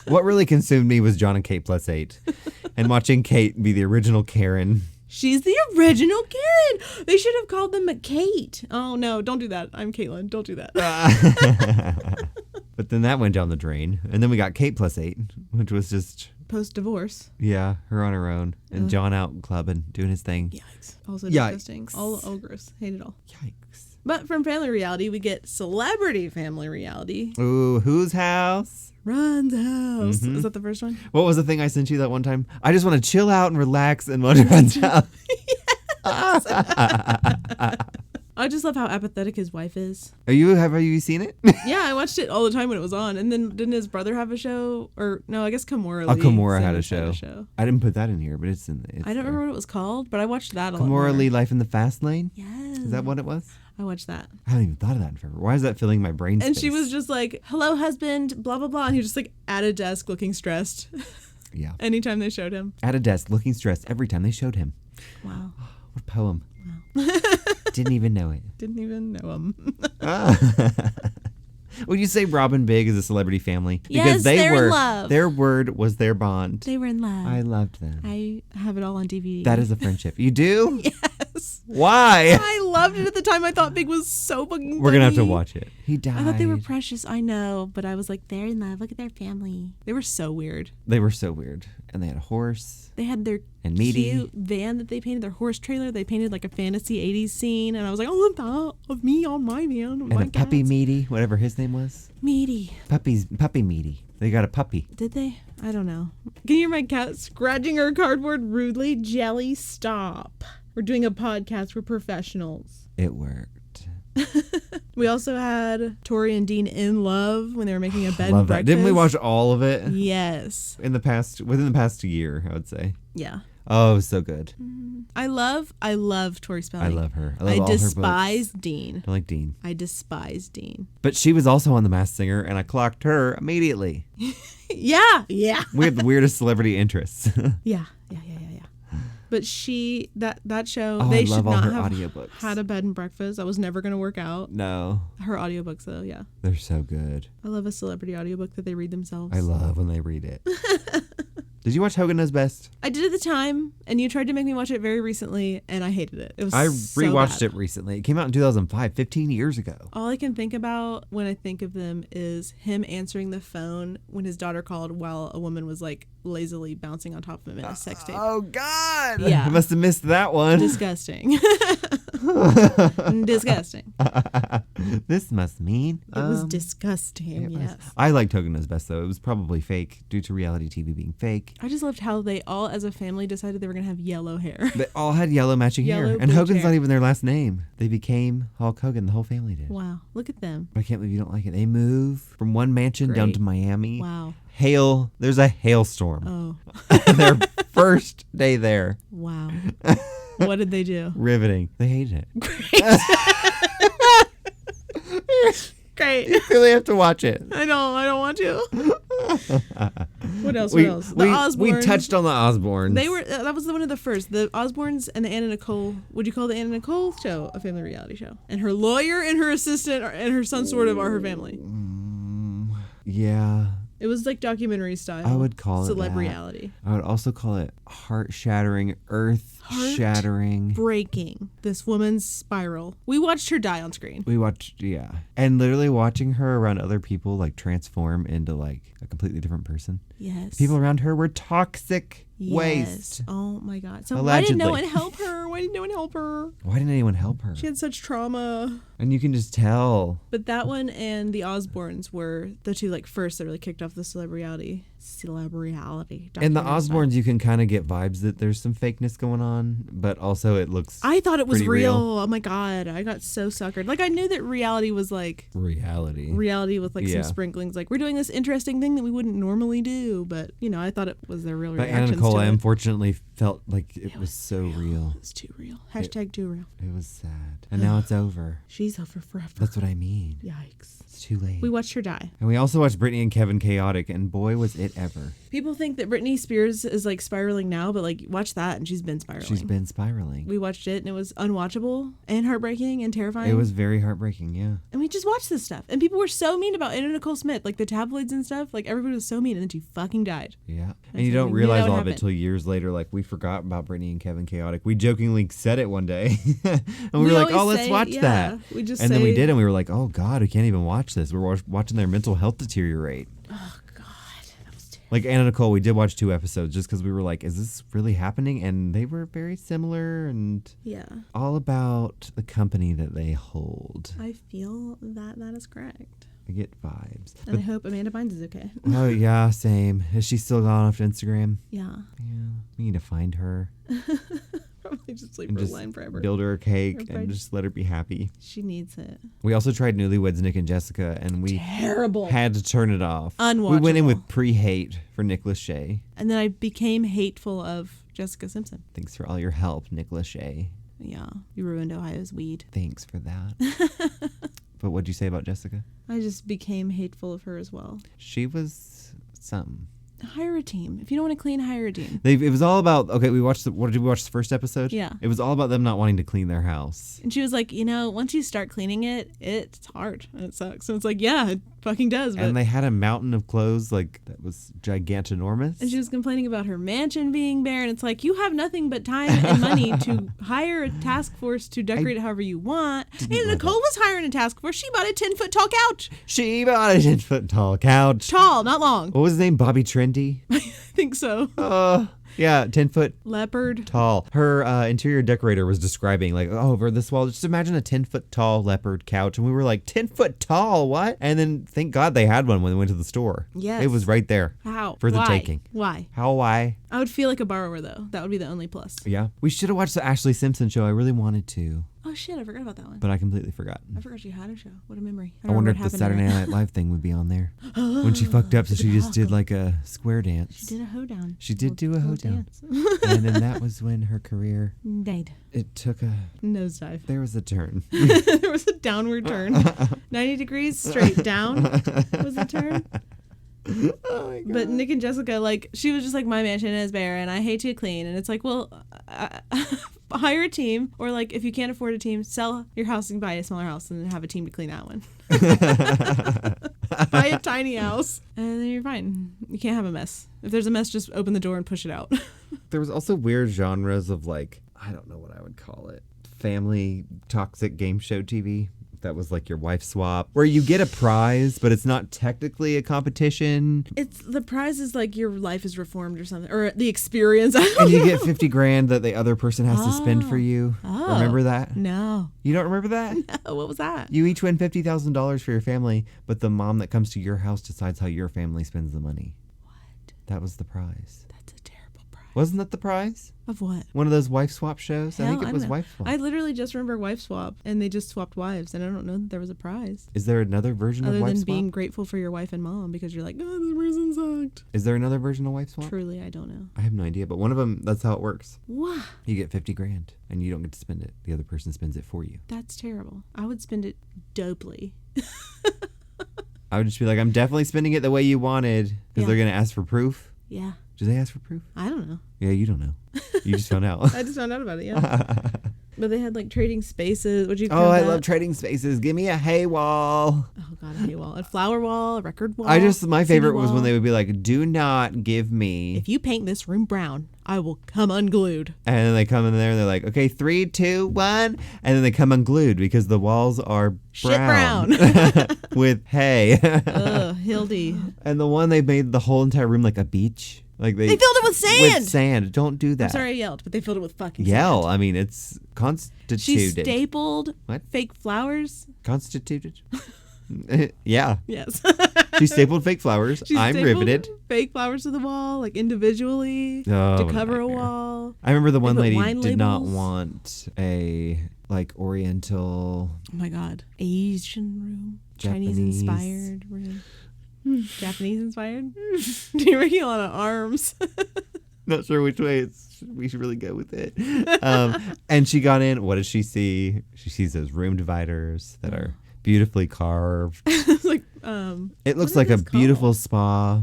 What really consumed me was John and Kate plus 8. And watching Kate be the original Karen. She's the original Karen. They should have called them Kate. Oh, no. Don't do that. I'm Caitlin. Don't do that. But then that went down the drain. And then we got Kate plus 8, which was just, Post-divorce. yeah, her on her own. And John out clubbing, doing his thing. Yikes. Also Yikes. disgusting. All ogres. Hate it all. Yikes. But from family reality, we get celebrity family reality. Ooh, whose house? Ron's house. Mm-hmm. Is that the first one? What was the thing I sent you that one time? I just want to chill out and relax and watch Ron's house. I just love how apathetic his wife is. Have you seen it? Yeah, I watched it all the time when it was on. And then didn't his brother have a show? Or no, I guess Kimora. Oh, Kimora Lee had a Simmons show. I didn't put that in here, but it's in there. I don't remember what it was called, but I watched that a lot. Kimora more. Lee, Life in the Fast Lane? Yes. Is that what it was? I watched that. I haven't even thought of that in forever. Why is that filling my brain And space? she was just like, hello, husband, blah, blah, blah. And he was just like at a desk looking stressed Yeah. anytime they showed him. At a desk, looking stressed every time they showed him. Wow. What a poem. Didn't even know it. Didn't even know him. Would you say Robin Big is a celebrity family? Yes, they're in love. Their word was their bond. They were in love. I loved them. I have it all on DVD. That is a friendship. You do? Yes. Why? I loved it at the time. I thought Big was so fucking We're going to have to funny. watch it. He died. I thought they were precious. I know, but I was like, they're in love. Look at their family. They were so weird. They were so weird. And they had a horse. They had their And meaty. cute van that they painted, their horse trailer. They painted like a fantasy 80s scene. And I was like, I want that of me on my van. And a puppy Meaty, whatever his name was. Meaty. Puppy Meaty. They got a puppy. Did they? I don't know. Can you hear my cat scratching her cardboard rudely? Jelly, stop. We're doing a podcast. We're professionals. It worked. We also had Tori and Dean in love when they were making a bed Love and that. breakfast. Didn't we watch all of it? Yes. Within the past year, I would say. Yeah. Oh, it was so good. I love Tori Spelling. I love her. I love all her despise books. Dean. I like Dean. I despise Dean. But she was also on The Masked Singer, and I clocked her immediately. Yeah. We had the weirdest celebrity interests. Yeah. But that show, Oh, they I should love all not her have audiobooks. had a bed and breakfast. That was never going to work out. No, Her audiobooks, though, yeah. they're so good. I love a celebrity audiobook that they read themselves. I love when they read it. Did you watch Hogan Knows Best? I did at the time, and you tried to make me watch it very recently, and I hated it. It was I so rewatched bad. it recently. It came out in 2005, 15 years ago. All I can think about when I think of them is him answering the phone when his daughter called while a woman was like lazily bouncing on top of him in a sex tape. Oh, God. Yeah. I must have missed that one. Disgusting. Disgusting. This must mean. It was disgusting, it was. yes. I liked Hogan Knows Best, though. It was probably fake due to reality TV being fake. I just loved how they all, as a family, decided they were going to have yellow hair. They all had yellow matching Yellow, hair. And bleach Hogan's hair. not even their last name. They became Hulk Hogan. The whole family did. Wow, look at them. But I can't believe you don't like it. They move from one mansion down Great. to Miami. Wow. Hail. There's a hailstorm. Oh, Their first day there. wow. What did they do? Riveting. They hated it. Great. You really have to watch it. I don't want to. What else? We The Osbournes. touched on the Osbournes. They were. That was one of the first. The Osbournes and the Anna Nicole. Would you call the Anna Nicole show a family reality show? And her lawyer and her assistant and her son sort of are her family. Yeah. It was like documentary style. I would call it celeb that. reality. I would also call it heart-shattering, earth shattering. Breaking. This woman's spiral. We watched her die on screen. We watched, yeah. And literally watching her around other people like transform into like a completely different person. Yes. People around her were toxic Yes. waste. Oh my God. So Allegedly. why didn't no one help her? Why didn't no one help her? Why didn't anyone help her? She had such trauma. And you can just tell. But that one and the Osbournes were the two like first that really kicked off the celebrity. And the Osbournes, you can kind of get vibes that there's some fakeness going on, but also it looks I thought it was pretty real. real. Oh my God. I got so suckered. Like I knew that reality was like reality with like Yeah. some sprinklings. Like we're doing this interesting thing that we wouldn't normally do. But you know, I thought it was their real But reactions Anna Nicole, to I it. unfortunately felt like it was so real. It was too real. Hashtag too real. It was sad. And now it's over. She's over forever. That's what I mean. Yikes. It's too late. We watched her die. And we also watched Britney and Kevin Chaotic, and boy, was it ever. People think that Britney Spears is like spiraling now, but like watch that and she's been spiraling. She's been spiraling. We watched it and it was unwatchable and heartbreaking and terrifying. It was very heartbreaking, yeah. And we just watched this stuff. And people were so mean about Anna Nicole Smith, like the tabloids and stuff. Like everybody was so mean and then she fucking died. Yeah. That's And you when don't we knew that realize would all of it happen. till years later. Like, we forgot about Britney and Kevin Chaotic. We jokingly said it one day. and we were like, always oh, let's say- watch yeah, that. We just And say, then we did, and we were like, oh, God, we can't even watch this. We're watching their mental health deteriorate. Oh God, that was terrible. Like Anna Nicole, we did watch 2 episodes just because we were like, is this really happening? And they were very similar and Yeah, all about the company that they hold. I feel that that is correct. I get vibes. And I hope Amanda Bynes is okay. Oh, yeah, same. Has she still gone off to Instagram? Yeah. Yeah. We need to find her Probably just leave and her just alone forever. build her a cake Everybody- and just let her be happy. She needs it. We also tried Newlyweds Nick and Jessica, and we Terrible. had to turn it off. Unwatchable. We went in with pre-hate for Nick Lachey. And then I became hateful of Jessica Simpson. Thanks for all your help, Nick Lachey. Yeah, you ruined Ohio's weed. Thanks for that. But what'd you say about Jessica? I just became hateful of her as well. She was something. Hire a team. If you don't want to clean, hire a team. It was all about, okay, what did we watch the first episode? Yeah. It was all about them not wanting to clean their house. And she was like, once you start cleaning it, it's hard and it sucks. And it's like, yeah, it fucking does. But And they had a mountain of clothes, like, that was gigantinormous. and she was complaining about her mansion being bare. And it's like, you have nothing but time and money to hire a task force to decorate it however you want. And love Nicole was hiring a task force. She bought a 10-foot tall couch. She bought a 10-foot tall couch. Tall, not long. What was his name? Bobby Trendy? I think so. Yeah, 10-foot Leopard. tall. Her interior decorator was describing, like, oh, over this wall, just imagine a 10-foot tall leopard couch. And we were like, 10-foot tall? What? And then thank God they had one when they went to the store. Yes. It was right there. How? For the Why? taking. Why? How? Why? I would feel like a borrower, though. That would be the only plus. Yeah. We should have watched the Ashley Simpson show. I really wanted to, Oh, shit. I forgot about that one. but I completely forgot. I forgot she had a show. What a memory. I wonder if what the happened Saturday to her. Night Live thing would be on there. When she fucked up, so she just did like a square dance. She did a hoedown. She did do a Little hoedown. dance. And then that was when her career, Died. it took a, Nosedive. there was a turn. There was a downward turn. 90 degrees straight down was the turn. Oh my God. But Nick and Jessica, like, she was just like, my mansion is bare and I hate to clean. And it's like, well, hire a team. Or, like, if you can't afford a team, sell your house and buy a smaller house and then have a team to clean that one. Buy a tiny house and then you're fine. You can't have a mess. If there's a mess, just open the door and push it out. There was also weird genres of, like, I don't know what I would call it, family toxic game show TV. That was like your wife swap, where you get a prize, but it's not technically a competition. It's the prize is like your life is reformed or something, or the experience. I don't And you know. get 50 grand that the other person has to spend for you. Oh. Remember that? No. You don't remember that? Oh, what was that? You each win $50,000 for your family, but the mom that comes to your house decides how your family spends the money. What? That was the prize. That's a terrible prize. Wasn't that the prize? Of what? One of those wife swap shows? I Hell, think it don't was know. wife swap. I literally just remember wife swap, and they just swapped wives, and I don't know that there was a prize. Is there another version Other of wife than swap? being grateful for your wife and mom because you're like, oh, this person sucked. Is there another version of wife swap? Truly, I don't know. I have no idea, but one of them, that's how it works. Wow, You get 50 grand and you don't get to spend it. The other person spends it for you. that's terrible. I would spend it dopely. I would just be like, I'm definitely spending it the way you wanted because Yeah. they're going to ask for proof. Yeah, Do they ask for proof? I don't know. Yeah, you don't know. You just found out. I just found out about it, yeah. But they had like trading spaces. Would you Oh, call I that? love trading spaces. Give me a hay wall. Oh, God, a hay wall. A flower wall, a record wall. My CD favorite was wall. when they would be like, do not give me. If you paint this room brown, I will come unglued. And then they come in there and they're like, okay, 3, 2, 1. And then they come unglued because the walls are brown. With hay. Ugh, Hildy. And the one, they made the whole entire room like a beach. Like they filled it with sand. With sand. Don't do that. I'm sorry I yelled, but they filled it with fucking Yell. sand. I mean, it's constituted. She stapled What? fake flowers. Constituted? Yeah. Yes. She stapled fake flowers. I'm stapled riveted. Fake flowers to the wall, like individually, Oh, to what a cover a nightmare. wall. I remember the They one put lady wine did not labels. want a like Oriental. Oh my God. Asian room. Japanese. Chinese inspired room. Japanese inspired? You're making a lot of arms. Not sure which way we should really go with it. And she got in. What does she see? She sees those room dividers that are beautifully carved. It's like, It looks what like are a these beautiful called? spa.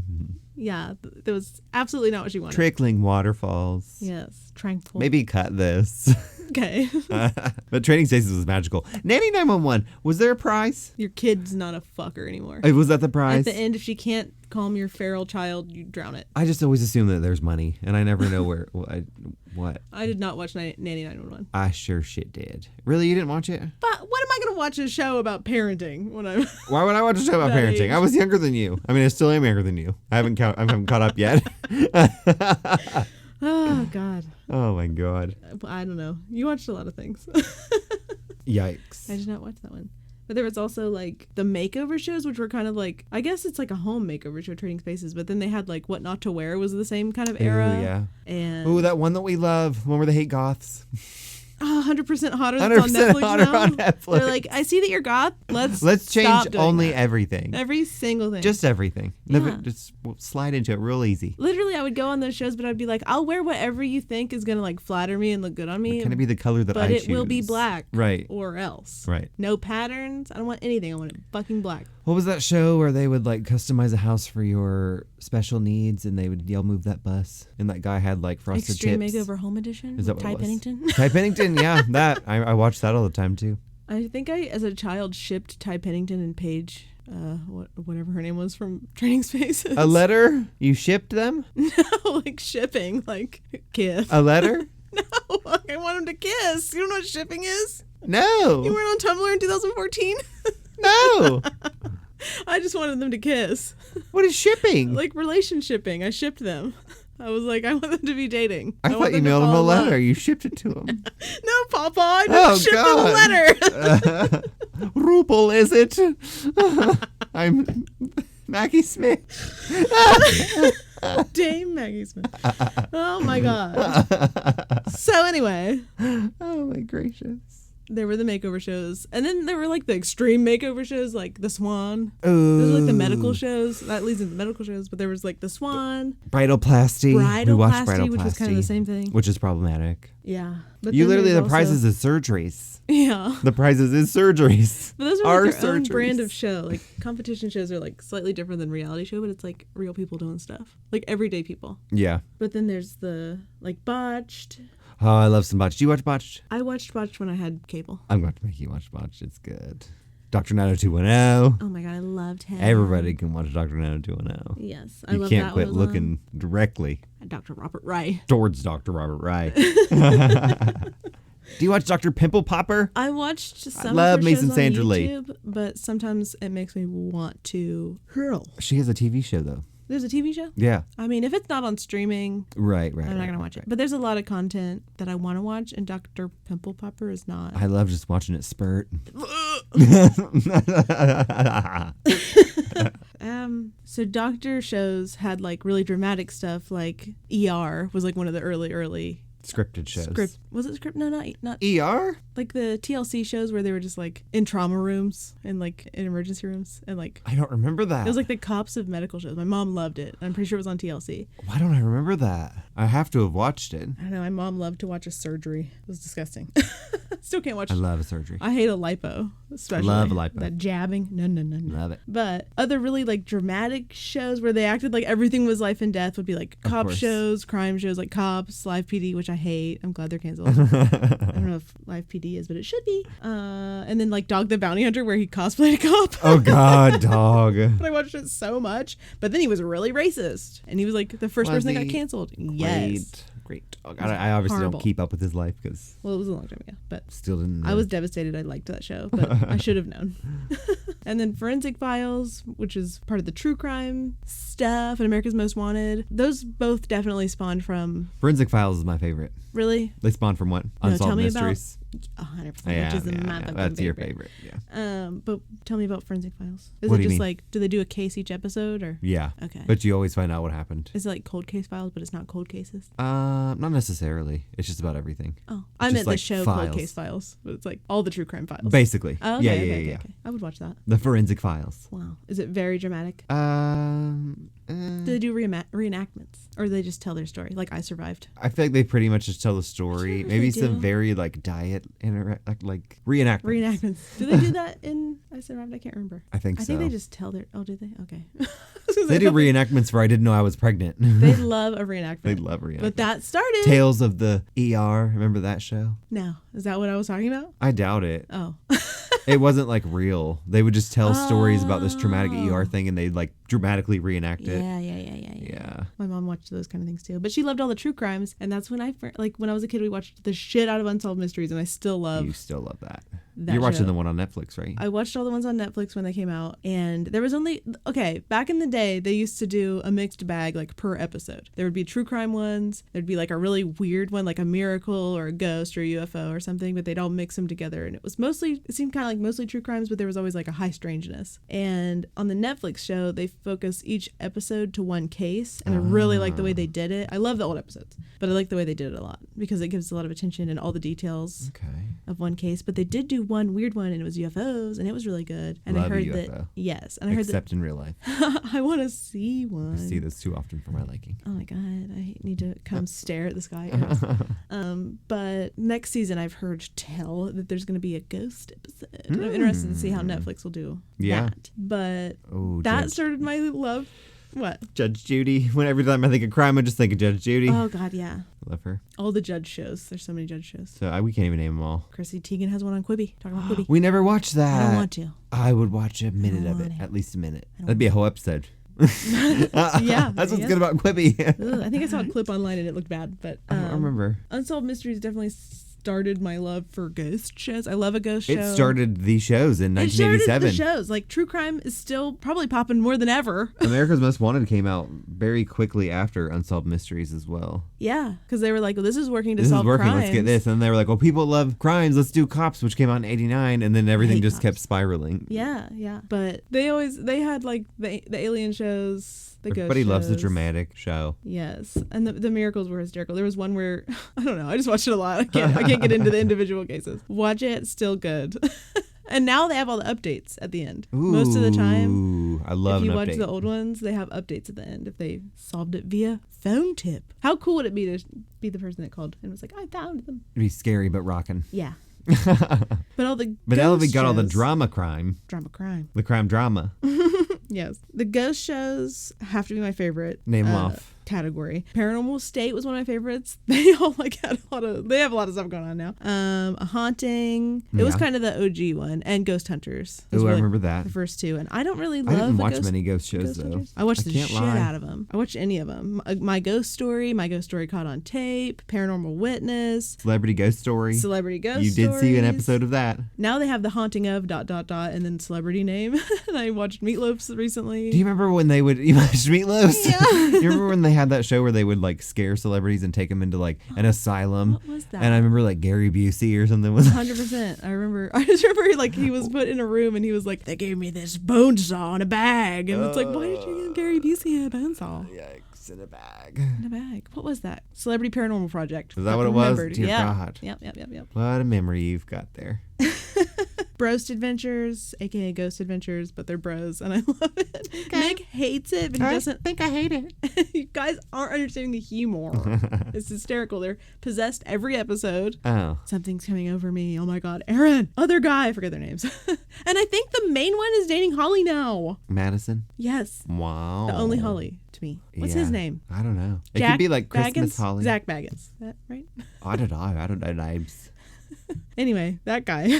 Yeah, that was absolutely not what she wanted. Trickling waterfalls. Yes, tranquil. Maybe cut this. Okay. But Trading Stations was magical. Nanny 911, was there a prize? Your kid's not a fucker anymore. Was that the prize? At the end, if she can't calm your feral child, you drown it. I just always assume that there's money, and I never know where. What? I did not watch Nanny 911. I sure shit did. Really, you didn't watch it? But what am I going to watch a show about parenting when I'm... Why would I watch a show about That parenting? age. I was younger than you. I mean, I still am younger than you. I haven't caught up yet. Oh, God. Oh my god. I don't know. You watched a lot of things. Yikes. I did not watch that one. But there was also like the makeover shows, which were kind of like, I guess it's like a home makeover show, Trading Spaces. But then they had like What Not to Wear was the same kind of era. Ooh, yeah. And Ooh, that one that we love. One where they hate goths. 100% Hotter that's on 100% Netflix Hotter now. on Netflix. They're like, I see that you're goth. Let's change stop doing only that. everything. Every single thing. Just everything. Never, Yeah. just slide into it real easy. Literally, I would go on those shows, but I'd be like, I'll wear whatever you think is going to like flatter me and look good on me. Can it be the color that but I it choose? will be black. Right. Or else. Right. No patterns. I don't want anything. I want it fucking black. What was that show where they would like customize a house for your special needs and they would yell move that bus? And that guy had like frosted Extreme tips. Makeover Home Edition. Is that with what Ty it was? Pennington. Ty Pennington, yeah, that. I watched that all the time too. I think I, as a child, shipped Ty Pennington and Paige, whatever her name was from Trading Spaces. A letter? You shipped them? No, like shipping, like kiss. A letter? No, I want him to kiss. You don't know what shipping is? No. You weren't on Tumblr in 2014? No. I just wanted them to kiss. What is shipping? Like relationshipping. I shipped them. I was like, I want them to be dating. I want thought you them to mailed him fall a in love. letter. You shipped it to him. No, Papa, I just shipped them a letter. Rupel, is it? I'm Maggie Smith. Dame Maggie Smith. Oh my God. So anyway, Oh my gracious. there were the makeover shows, and then there were like the extreme makeover shows, like the Swan. Ooh. Those were like the medical shows. That leads into the medical shows, but there was like the Swan, Bridalplasty. We watched Bridalplasty, which was kind of the Bridalplasty, same thing. which is problematic. Yeah. But You then literally, there's the prizes also- is surgeries. Yeah. The prizes is surgeries. But those are Our like their own surgeries. brand of show. Like competition shows are like slightly different than reality show, but it's like real people doing stuff. Like everyday people. Yeah. But then there's the like Botched. Oh, I love some Botched. Do you watch Botched? I watched Botched when I had cable. I'm going to make you watch Botched. It's good. Dr. 90210. Oh my God, I loved him. Everybody can watch Dr. 90210. Yes, I You love can't that quit one. looking directly Dr. Robert Rye. towards Dr. Robert Rye. Do you watch Dr. Pimple Popper? I watched some love of her Mason shows Sandra on Lee. YouTube, but sometimes it makes me want to hurl. She has a TV show, though. There's a TV show? Yeah. I mean, if it's not on streaming, Right. I'm not going to watch it. But there's a lot of content that I want to watch, and Dr. Pimple Popper is not. I love just watching it spurt. So doctor shows had like really dramatic stuff, like ER was like one of the early Scripted shows. script. Was it script? No, not ER? like the TLC shows where they were just like in trauma rooms and like in emergency rooms and like I don't remember that. it was like the cops of medical shows. My mom loved it. I'm pretty sure it was on TLC. Why don't I remember that? I have to have watched it. I don't know. My mom loved to watch a surgery. It was disgusting. Still can't watch. I love a surgery. I hate a lipo, especially. Love a lipo. That jabbing. No. Love it. But other really like dramatic shows where they acted like everything was life and death would be like Of cop course. shows, crime shows, like Cops, Live PD, which I hate. I'm glad they're canceled. I don't know if Live PD is, but it should be. And then like Dog the Bounty Hunter, where he cosplayed a cop. Oh, God, dog. I watched it so much, but then he was really racist, and he was like the first Was person that got he? canceled. Yes. Great dog. I obviously Horrible. don't keep up with his life because Well, it was a long time ago, but still didn't know. I was devastated I liked that show, but I should have known. And then Forensic Files, which is part of the true crime stuff, and America's Most Wanted. Those both definitely spawned from... Forensic Files is my favorite. Really? They spawned from what? No, Unsolved tell me Mysteries. 100%, Yeah, which is my fucking that's your favorite. favorite. Yeah. But tell me about Forensic Files. Is What it do you just mean? like, do they do a case each episode, or? Yeah. Okay. But you always find out what happened. Is it like Cold Case Files, but it's not cold cases? Not necessarily. It's just about everything. Oh, I just meant the like show files. Cold Case Files, but it's like all the true crime files. Basically. Oh, okay, yeah. okay. I would watch that. The Forensic Files. Wow. Is it very dramatic? Do they do reenactments, or do they just tell their story? Like I Survived. I feel like they pretty much just tell the story. if Maybe they some do. very like diet like reenactments. Reenactments. Do they do that in I Survived? I can't remember. I think so. I think they just tell their. Oh, do they? Okay. They do reenactments for I didn't know I was pregnant. They love a reenactment. They love reenactments. But that started. Tales of the ER. Remember that show? No, is that what I was talking about? I doubt it. Oh. It wasn't like real. They would just tell stories about this traumatic ER thing, and they'd like dramatically reenact it. Yeah. My mom watched those kind of things too, but she loved all the true crimes, and that's when when I was a kid, we watched the shit out of Unsolved Mysteries, and I still love. You still love that. That You're watching show. the one on Netflix, right? I watched all the ones on Netflix when they came out, and there was only back in the day they used to do a mixed bag like per episode. There would be true crime ones, there'd be like a really weird one like a miracle or a ghost or a UFO or something, but they'd all mix them together, and it seemed kind of like mostly true crimes, but there was always like a high strangeness. And on the Netflix show they focus each episode to one case, and I really like the way they did it. I love the old episodes, but I like the way they did it a lot because it gives a lot of attention and all the details of one case. But they did do one weird one, and it was UFOs, and it was really good. And Love I heard a UFO. that yes, and I heard Except in real life. that I want to see one. I see those too often for my liking. Oh my god, I need to come stare at the sky. But next season I've heard tell that there's going to be a ghost episode. And I'm interested to see how Netflix will do that. But that started my love. What? Judge Judy. Every time I think of crime, I just think of Judge Judy. Oh god, yeah. I love her. All the judge shows. There's so many judge shows. So we can't even name them all. Chrissy Teigen has one on Quibi. Talking about Quibi. We never watched that. I don't want to. I would watch a minute of it. want it. At least a minute. That'd be a whole episode. Yeah. That's what's good about Quibi. Ugh, I think I saw a clip online and it looked bad, but I don't remember. Unsolved Mysteries definitely started my love for ghost shows. I love a ghost show. It started the shows in It started 1987. the shows. Like true crime is still probably popping more than ever. America's Most Wanted came out very quickly after Unsolved Mysteries as well. Yeah, because they were like, well, this is working to This is solve working. crimes. Let's get this. And they were like, well, people love crimes. Let's do Cops, which came out in 89. And then everything just kept spiraling. Yeah. But they had like the alien shows. Everybody loves the dramatic show. Yes, and the miracles were hysterical. There was one where I don't know. I just watched it a lot. I can't get into the individual cases. Watch it, still good. And now they have all the updates at the end. Most of the time, I love if you an watch update. the old ones, they have updates at the end if they solved it via phone tip. How cool would it be to be the person that called and was like, I found them? It'd be scary but rocking. Yeah. But all the But now that we got all the shows- drama crime. The crime drama. Yes. The ghost shows have to be my favorite. Name them off. Category. Paranormal State was one of my favorites. They all have a lot of stuff going on now. A Haunting. It was kind of the OG one. And Ghost Hunters. Oh, I remember that. The first two. And I don't really love I didn't watch many ghost shows though. Hunters. I watched the can't shit lie. out of them. I watched any of them. My Ghost Story Caught on Tape, Paranormal Witness, Celebrity Ghost Story. Celebrity Ghost You did see an Stories. episode of that. Now they have the Haunting of ... and then celebrity name. And I watched Meatloaf's recently. Do you remember when they would you watched Meatloaf? Yeah. You remember when they had that show where they would like scare celebrities and take them into like an asylum? What was that? And I remember like Gary Busey or something was 100%. I just remember like he was put in a room and he was like, they gave me this bone saw in a bag. And it's like, why did you give Gary Busey a bone saw? Yikes, in a bag. In a bag. What was that? Celebrity Paranormal Project. Is that what it was? Remembered. Dear Yeah. God. Yep. What a memory you've got there. Broast Adventures, aka Ghost Adventures, but they're bros, and I love it. Okay. Nick hates it, but he doesn't think I hate it. You guys aren't understanding the humor. It's hysterical. They're possessed every episode. Oh. Something's coming over me. Oh my god. Aaron, other guy, I forget their names. And I think the main one is dating Holly now. Madison? Yes. Wow. The only Holly to me. What's his name? I don't know. It could be like Christmas Baggins? Holly. Zach Baggins. Is that right? I don't know names. Anyway, that guy.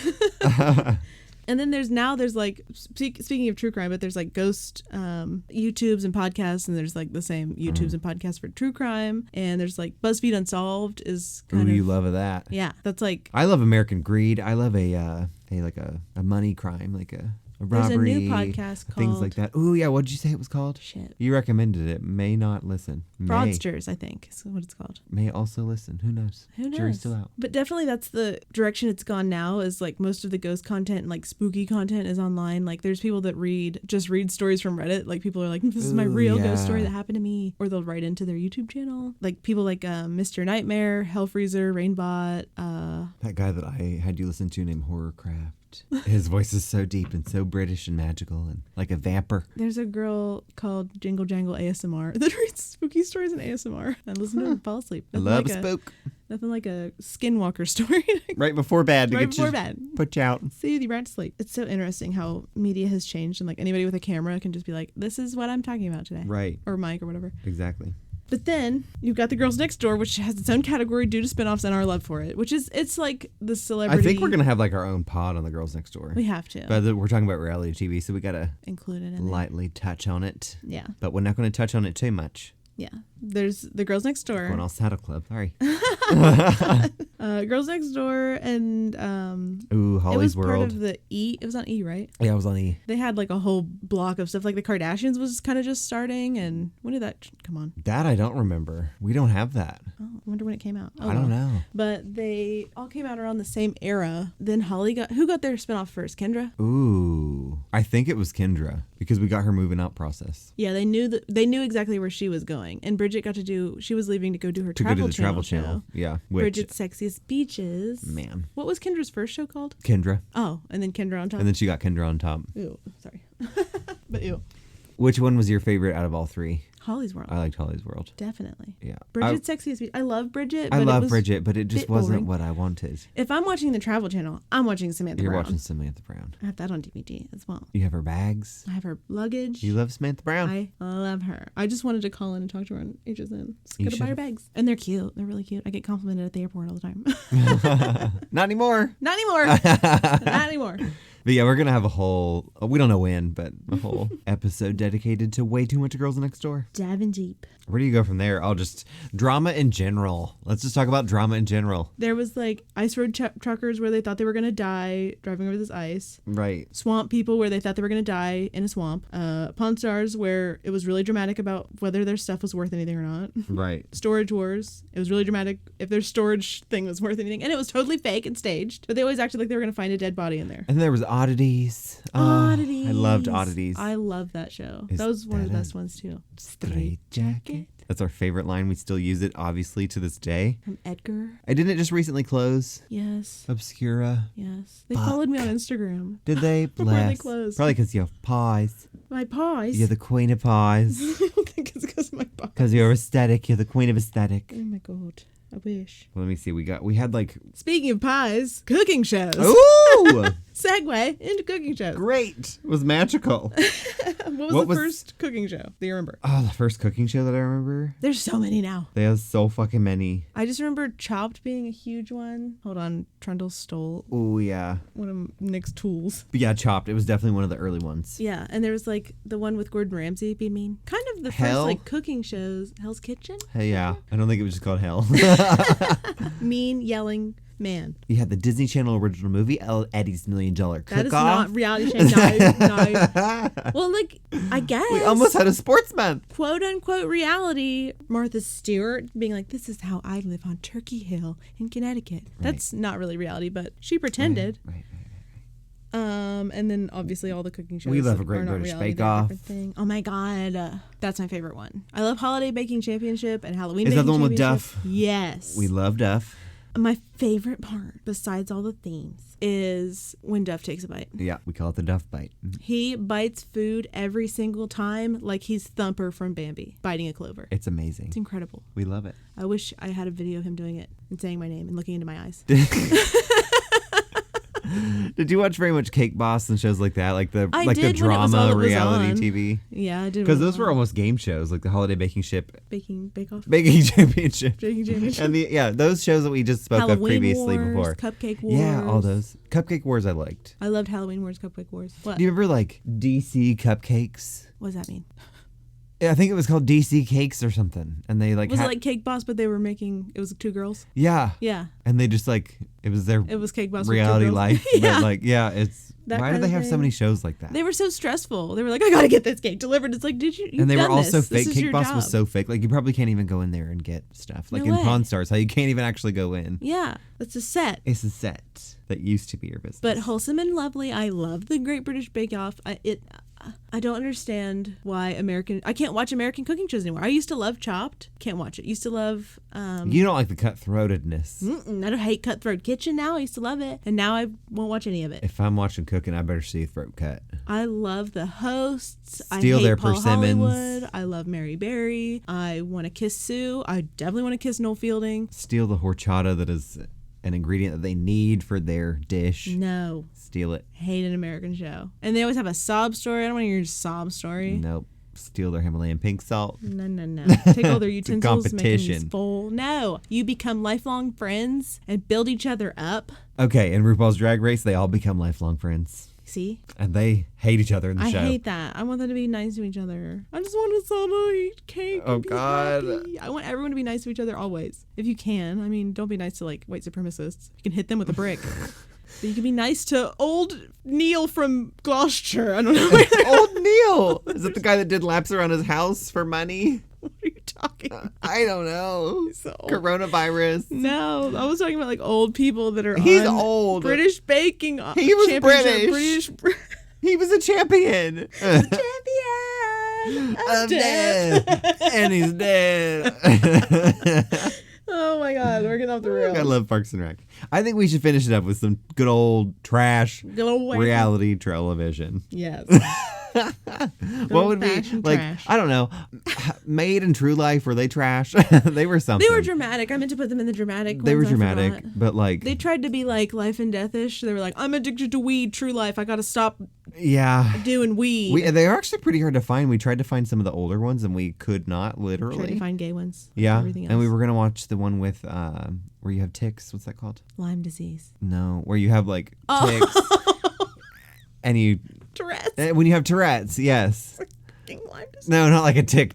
And then there's like, speaking of true crime, but there's like ghost YouTubes and podcasts, and there's like the same YouTubes and podcasts for true crime. And there's like BuzzFeed Unsolved is kind of. You love that. Yeah, that's like. I love American Greed. I love a money crime, like a robbery. There's a new podcast called. Things like that. Oh, yeah. What did you say it was called? Shit. You recommended it. May not listen. Fraudsters, I think is what it's called. May also listen. Who knows? Who knows? Jury's still out. But definitely that's the direction it's gone now, is like most of the ghost content and like spooky content is online. Like there's people that read stories from Reddit. Like people are like, this is my real ghost story that happened to me. Or they'll write into their YouTube channel. Like people like Mr. Nightmare, Hellfreezer, Rainbot. That guy that I had you listen to named Horrorcraft. His voice is so deep and so British and magical and like a vamper. There's a girl called Jingle Jangle ASMR that reads spooky stories in ASMR. I listen to her and fall asleep. I love a spook. Nothing like a skinwalker story. Right before bed. Right before bed. Put you out. Soothe you right to sleep. It's so interesting how media has changed, and like anybody with a camera can just be like, this is what I'm talking about today. Right. Or Mike or whatever. Exactly. But then you've got The Girls Next Door, which has its own category due to spinoffs and our love for it, it's like the celebrity. I think we're going to have like our own pod on The Girls Next Door. We have to. But we're talking about reality TV, so we got to include it in lightly touch on it. Yeah. But we're not going to touch on it too much. Yeah. There's The Girls Next Door. Going all Saddle Club. Sorry. Girls Next Door and Holly's it was World. part of the E. It was on E, right? Yeah, it was on E. They had like a whole block of stuff. Like the Kardashians was kind of just starting, and when did that come on? That I don't remember. We don't have that. Oh, I wonder when it came out. Oh, I don't know. But they all came out around the same era. Then Holly who got their spinoff first? Kendra? Ooh. I think it was Kendra because we got her moving out process. Yeah, they knew exactly where she was going. And Bridget got to she was leaving to go do her travel channel show. Yeah. Bridget's Sexiest Beaches. Man. What was Kendra's first show called? Kendra. Oh, and then Kendra on top. And then she got Kendra on top. Ew, sorry. But ew. Which one was your favorite out of all three? Holly's World. I liked Holly's World. Definitely. Yeah. Bridget's Sexiest Beach. I love Bridget. I love Bridget, but it just wasn't what I wanted. If I'm watching the Travel Channel, I'm watching Samantha Brown. You're watching Samantha Brown. I have that on DVD as well. You have her bags. I have her luggage. You love Samantha Brown. I love her. I just wanted to call in and talk to her on HSN. Just go to buy her bags. And they're cute. They're really cute. I get complimented at the airport all the time. Not anymore. Not anymore. Not anymore. But yeah, we're going to have a whole, we don't know when, but a whole episode dedicated to way too much Girls Next Door. Diving deep. Where do you go from there? I'll just, drama in general. Let's just talk about drama in general. There was like ice road truckers where they thought they were going to die driving over this ice. Right. Swamp people where they thought they were going to die in a swamp. Pawn Stars where it was really dramatic about whether their stuff was worth anything or not. Right. Storage Wars. It was really dramatic if their storage thing was worth anything. And it was totally fake and staged. But they always acted like they were going to find a dead body in there. And there was Oddities. Oddities. I loved Oddities. I love that show. That was one of the best ones too. Straight Jacket. That's our favorite line. We still use it, obviously, to this day. From Edgar. I didn't it just recently close? Yes. Obscura. Yes. They followed me on Instagram. Did they? Before they Bless. closed. Probably because you have pies. My pies? You're the queen of pies. I don't think it's because of my pies. Because you're aesthetic. You're the queen of aesthetic. Oh my god. I wish. Well, let me see. We had like... Speaking of pies, cooking shows. Ooh! Segue into cooking shows. Great. It was magical. What was the first cooking show that you remember? Oh, the first cooking show that I remember? There's so many now. There's so fucking many. I just remember Chopped being a huge one. Hold on. Trundle stole Oh, yeah. one of Nick's tools. But yeah, Chopped. It was definitely one of the early ones. Yeah, and there was like the one with Gordon Ramsay, be mean. Kind of the first like cooking shows. Hell's Kitchen? Hey, yeah. I don't think it was just called Hell. Mean, yelling man. You had the Disney Channel original movie, Eddie's $1 Million Cook-Off. That is not reality show. No. Well, like, I guess. We almost had a sports month. Quote unquote reality. Martha Stewart being like, this is how I live on Turkey Hill in Connecticut. Right. That's not really reality, but she pretended. Right. And then obviously all the cooking shows. We love a Great British Bake Off. Oh my god, that's my favorite one. I love Holiday Baking Championship and Halloween. Is Baking that the one with Championship. Duff? Yes. We love Duff. My favorite part, besides all the themes, is when Duff takes a bite. Yeah, we call it the Duff bite. He bites food every single time like he's Thumper from Bambi, biting a clover. It's amazing. It's incredible. We love it. I wish I had a video of him doing it and saying my name and looking into my eyes. Did you watch very much Cake Boss and shows like that, like the I like the did when it was all drama that was reality on. TV? Yeah, I did. Because those were almost game shows, like the Holiday Baking Bake Off. Baking Championship, Baking Championship. and those shows that we just spoke of Halloween previously Wars, before. Cupcake Wars. Yeah, all those Cupcake Wars I liked. I loved Halloween Wars, Cupcake Wars. What? Do you remember like DC Cupcakes? What does that mean? I think it was called DC Cakes or something, and they like Was it like Cake Boss, but they were making it was two girls? Yeah, Yeah, and they just like it was their it was Cake Boss reality with two girls. life. Yeah. But like it's That why do kind they of have so thing. many shows like that? They were so stressful. They were like, I gotta get this cake delivered. It's like, did you? And they were also this. fake. This is Cake your Boss job. was so fake. Like you probably can't even go in there and get stuff. Like No in way. Pawn Stars, how you can't even actually go in. Yeah, it's a set. It's a set that used to be your business. But wholesome and lovely. I love the Great British Bake Off. I don't understand why I can't watch American cooking shows anymore. I used to love Chopped. Can't watch it. Used to love. You don't like the cutthroatedness. I don't hate Cutthroat Kitchen now. I used to love it, and now I won't watch any of it. If I'm watching cooking, I better see Throat Cut. I love the hosts. Steal I hate their Paul persimmons. Hollywood. I love Mary Berry. I want to kiss Sue. I definitely want to kiss Noel Fielding. Steal the horchata that is an ingredient that they need for their dish. No. Steal it. Hate an American show. And they always have a sob story. I don't want to hear your sob story. Nope. Steal their Himalayan pink salt. No. Take all their utensils, make competition. them full. No. You become lifelong friends and build each other up. Okay, in RuPaul's Drag Race, they all become lifelong friends. See? And they hate each other in the I show. hate that. I want them to be nice to each other. I just want us all to eat cake. Oh, and be God. happy. I want everyone to be nice to each other always. If you can. I mean, don't be nice to like white supremacists. You can hit them with a brick. But you can be nice to old Neil from Gloucestershire. I don't know. Old Neil! Is it the guy that did laps around his house for money? What are you talking about? I don't know. So old. Coronavirus. No, I was talking about like old people that are He's on old. British baking. He was championship, British. British He was a champion. champion of death. And he's dead. Oh my God, we're getting off the rails. I love Parks and Rec. I think we should finish it up with some good old trash Good old reality television. Yes. What would be old-fashioned like? trash. I don't know. Made and True Life, were they trash? They were something. They were dramatic. I meant to put them in the dramatic They were ones, I dramatic, forgot. but like, They tried to be like Life and Death-ish. They were like, I'm addicted to weed, True Life. I got to stop yeah. doing weed. They are actually pretty hard to find. We tried to find some of the older ones, and we could not Tried literally. to find gay ones. Yeah, Everything else. and we were gonna watch the one with where you have ticks. What's that called? Lyme disease. No, where you have like Oh. ticks, and you Tourette's. when you have Tourette's. Yes. Fucking Lyme disease. No, not like a tick.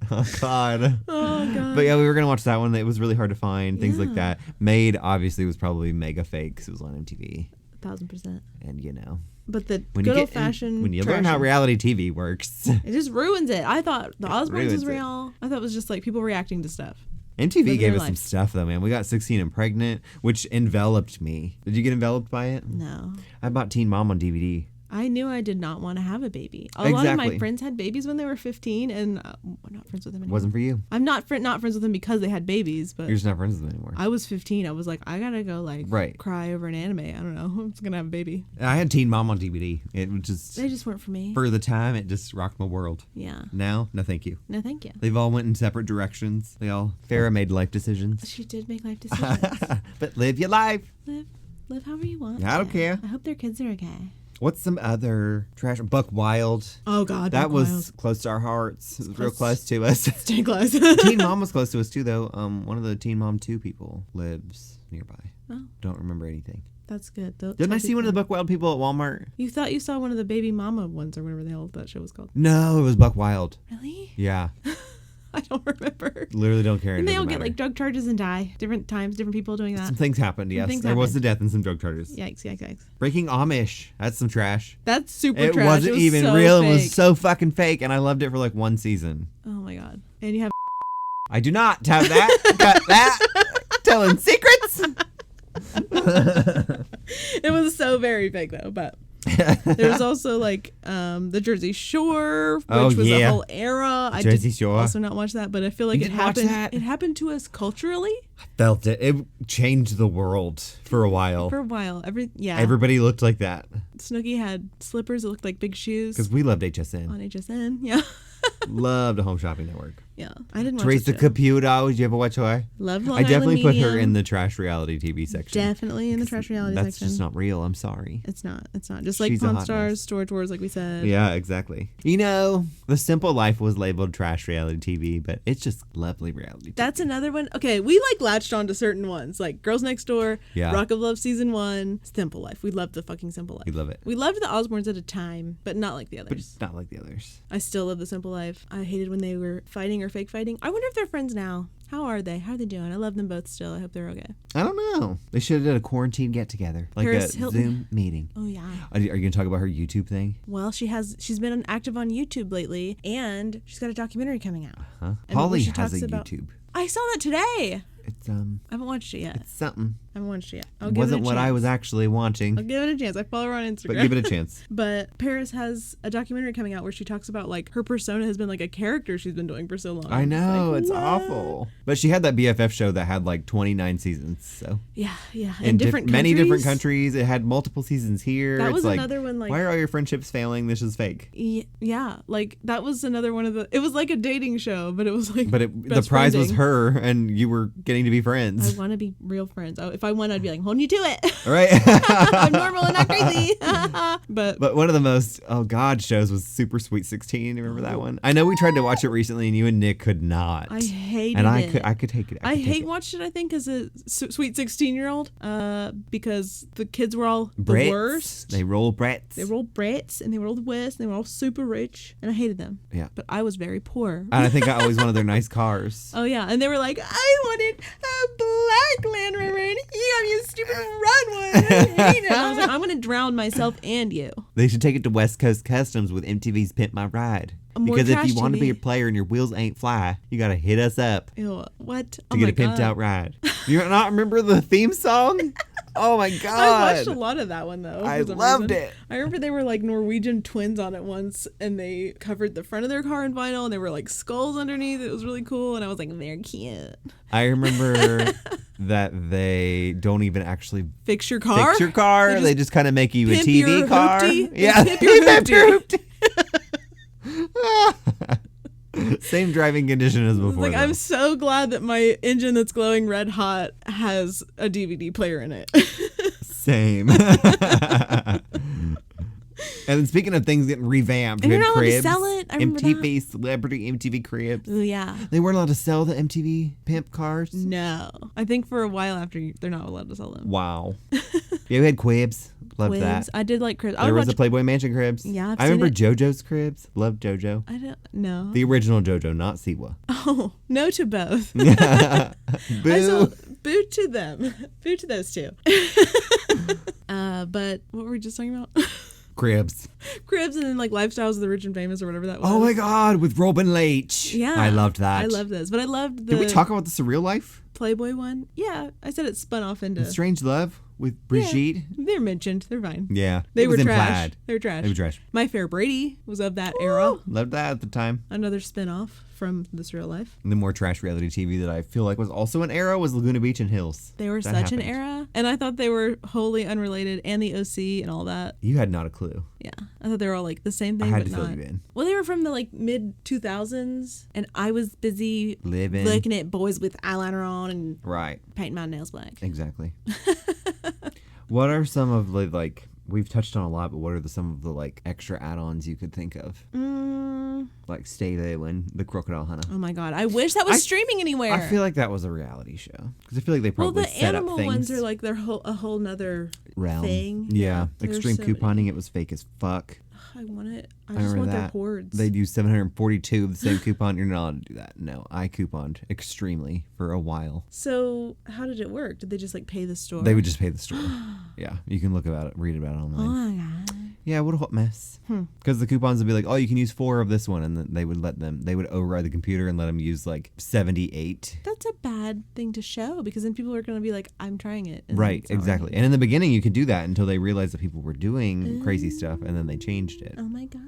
Oh God. Oh God. But yeah, we were gonna watch that one. It was really hard to find. Things like Yeah. that. Made obviously was probably mega fake 'cause it was on MTV, 1000%. and you know But the when good you old fashioned. when you learn how reality TV works. it just ruins it. I thought the Osbournes ruins was it. real. I thought it was just like people reacting to stuff. MTV Living gave their us some life. stuff though, man. We got 16 and Pregnant, which enveloped me. Did you get enveloped by it? No. I bought Teen Mom on DVD. I knew I did not want to have a baby. A lot of my Exactly. friends had babies when they were 15, and I'm not friends with them anymore. Wasn't for you. I'm not friends with them because they had babies, but You're just not friends with them anymore. I was 15. I was like, I gotta go like Right. cry over an anime. I don't know. I'm just gonna have a baby. I had Teen Mom on DVD. It was just They just weren't for me. for the time. It just rocked my world. Yeah. Now, no, thank you. No, thank you. They've all went in separate directions. Farrah made life decisions. She did make life decisions. But live your life. Live however you want. I don't care. I hope their kids are okay. What's some other trash? Buck Wild. Oh God, That Buck was Wild. close to our hearts. It was real Close. close to us. Stay close. Teen Mom was close to us too, though. One of the Teen Mom 2 people lives nearby. Oh. Don't remember anything. That's good. Didn't I see one of the Buck Wild people at Walmart? You thought you saw one of the Baby Mama ones or whatever the hell that show was called. No, it was Buck Wild. Really? Yeah. I don't remember. Literally don't care. And It they all doesn't get matter. like drug charges and die. Different times, different people doing that. Some things happened, yes. things There was a happened. death and some drug charges. Yikes, yikes, yikes. Breaking Amish. That's some trash. That's super It trash. wasn't was even so real. It fake. was so fucking fake, and I loved it for like one season. Oh my God. And you have I do not have that. Got that. Telling secrets. it was so very fake though, but there was also like the Jersey Shore, which Oh, was yeah. a whole era. I Jersey did Shore. also not watch that, but I feel like You it didn't watch happened. that? It happened to us culturally Felt it. It changed the world for a while. for a while. Everybody looked like that Snooki had slippers that looked like big shoes because we loved HSN. on HSN. Yeah. Loved a Home Shopping Network. Yeah, I didn't watch Teresa the show. Caputo, did you ever watch her? Loved Long I definitely Island put her Medium. in the trash reality TV section. Definitely in the trash reality That's section. just not real. I'm sorry. It's not. It's not. Just like She's a Pawn hot Stars, mess. Storage Wars, like we said. Yeah, exactly. You know, The Simple Life was labeled trash reality TV, but it's just lovely reality TV. That's another one. Okay, we like latched on to certain ones, like Girls Next Door, Yeah. Rock of Love Season 1, Simple Life. We loved the fucking Simple Life. We love it. We loved the Osbournes at a time, but not like the But others. it's not like the others. I still love the Simple Life. I hated when they were fighting or fake fighting. I wonder if they're friends now. How are they? How are they doing? I love them both still. I hope they're okay. I don't know. They should have done a quarantine get together, like Paris a Hilton. Zoom meeting. Oh yeah. Are you going to talk about her YouTube thing? Well, she's been active on YouTube lately, and she's got a documentary coming out. Huh? And Holly she has talks a about- YouTube. I saw that today. It's I haven't watched it yet. something. I haven't watched it yet. I'll It give wasn't it a what chance. I was actually watching, I'll give it a chance. I follow her on Instagram. but give it a chance. But Paris has a documentary coming out where she talks about like her persona has been like a character she's been doing for so long. I know, Like, it's what? awful. But she had that BFF show that had like 29 seasons, so Yeah. in different many different countries. countries. It had multiple seasons here. That It's was like, another one, like- why are all your friendships failing? This is fake. Yeah, like that was another one of the. It was like a dating show, but it was like. But the best prize was friending. her, and you were getting to be I friends. want to be real friends. Oh, if I won, I'd be like, holding you to it. All right. I'm normal and not crazy. but But one of the most, oh God, shows was Super Sweet 16. You remember that one? I know we tried to watch it recently, and you and Nick could not. I hated and it. I could take it. I could take hate it. watched it, I think, as a sweet 16-year-old because the kids were all the Brits. worst. They roll Brits. They were all Brits and they were all the West and they were all super rich and I hated them. Yeah. But I was very poor. And I think I always wanted their nice cars. Oh, yeah. And they were like, I wanted a black Land Rover and you have your stupid red one. I hate it. And I was like, I'm going to drown myself and you. They should take it to West Coast Customs with MTV's Pimp My Ride. More Because if trash you want to be TV. a player and your wheels ain't fly, you got to hit us up Ew, what? to Oh get my a pimped God. out ride. You not remember the theme song? Oh my God. I watched a lot of that one though. I for some loved reason. it. I remember they were like Norwegian twins on it once, and they covered the front of their car in vinyl, and they were like skulls underneath. It was really cool, and I was like, they're cute. I remember that they don't even actually Fix your car. fix your car. They They just kind of make you a pimp TV your car. hoopty. They Yeah, pimp your Pimp your hoopty. hoopty. Same driving condition as It's before. like though. I'm so glad that my engine that's glowing red hot has a DVD player in it. Same. And then speaking of things getting revamped, And we you're had not allowed to Cribs, sell it? I remember MTV Celebrity, MTV Cribs. Ooh, yeah. They weren't allowed to sell the MTV pimp cars. No. I think for a while after they're not allowed to sell them. Wow. Yeah, we had Quibs. Loved Quibs. that. I did like Cribs. I There would was watch. a Playboy Mansion Cribs. Yeah, I've I remember seen JoJo's Cribs. Loved JoJo. I don't know. The original JoJo, not Siwa. Oh, no to both. Boo. I saw, boo to them. Boo to those two. But what were we just talking about? Cribs. Cribs and then like Lifestyles of the Rich and Famous or whatever that was. Oh my God, with Robin Leach. Yeah. I loved that. I loved this. But I loved the Did we talk about the surreal life? Playboy one. Yeah. I said it spun off into. Strange Love with Brigitte? They're mentioned. They're fine. Yeah. They It were was in trash. plaid. They were trash. They were trash. My Fair Brady was of that era. Loved that at the time. Another spin off from This Real Life. And the more trash reality TV that I feel like was also an era was Laguna Beach and Hills. They were That such an happened. era. And I thought they were wholly unrelated, and the OC and all that. You had not a clue. Yeah. I thought they were all like the same thing, I had but to fill not. you in. Well, they were from the like mid 2000s, and I was busy Living. looking at boys with eyeliner on and Right. painting my nails black. Exactly. What are some of the, like, we've touched on a lot, but what are some of the, like, extra add-ons you could think of? Like Stay There and The Crocodile Hunter. Oh my god! I wish that was I- streaming anywhere. I feel like that was a reality show. Because I feel like they well, probably the set up animal things. ones are like their a whole nother realm. thing. Yeah. There's Extreme so many. couponing, it was fake as fuck. I want it. I I just remember want their that. hordes. They'd use 742 of the same coupon. You're not allowed to do that. No, I couponed extremely for a while. So how did it work? Did they just like pay the store? They would just pay the store. Yeah, you can look about it, read about it Oh online. my god! Yeah, what a hot mess. Because the coupons would be like, oh, you can use 4 of this one, and then they would override the computer and let them use like 78. That's a bad thing to show because then people are going to be like, "I'm trying it." And Right, it's not exactly. right. And in the beginning, you could do that until they realized that people were doing crazy stuff, and then they changed it. Oh my god!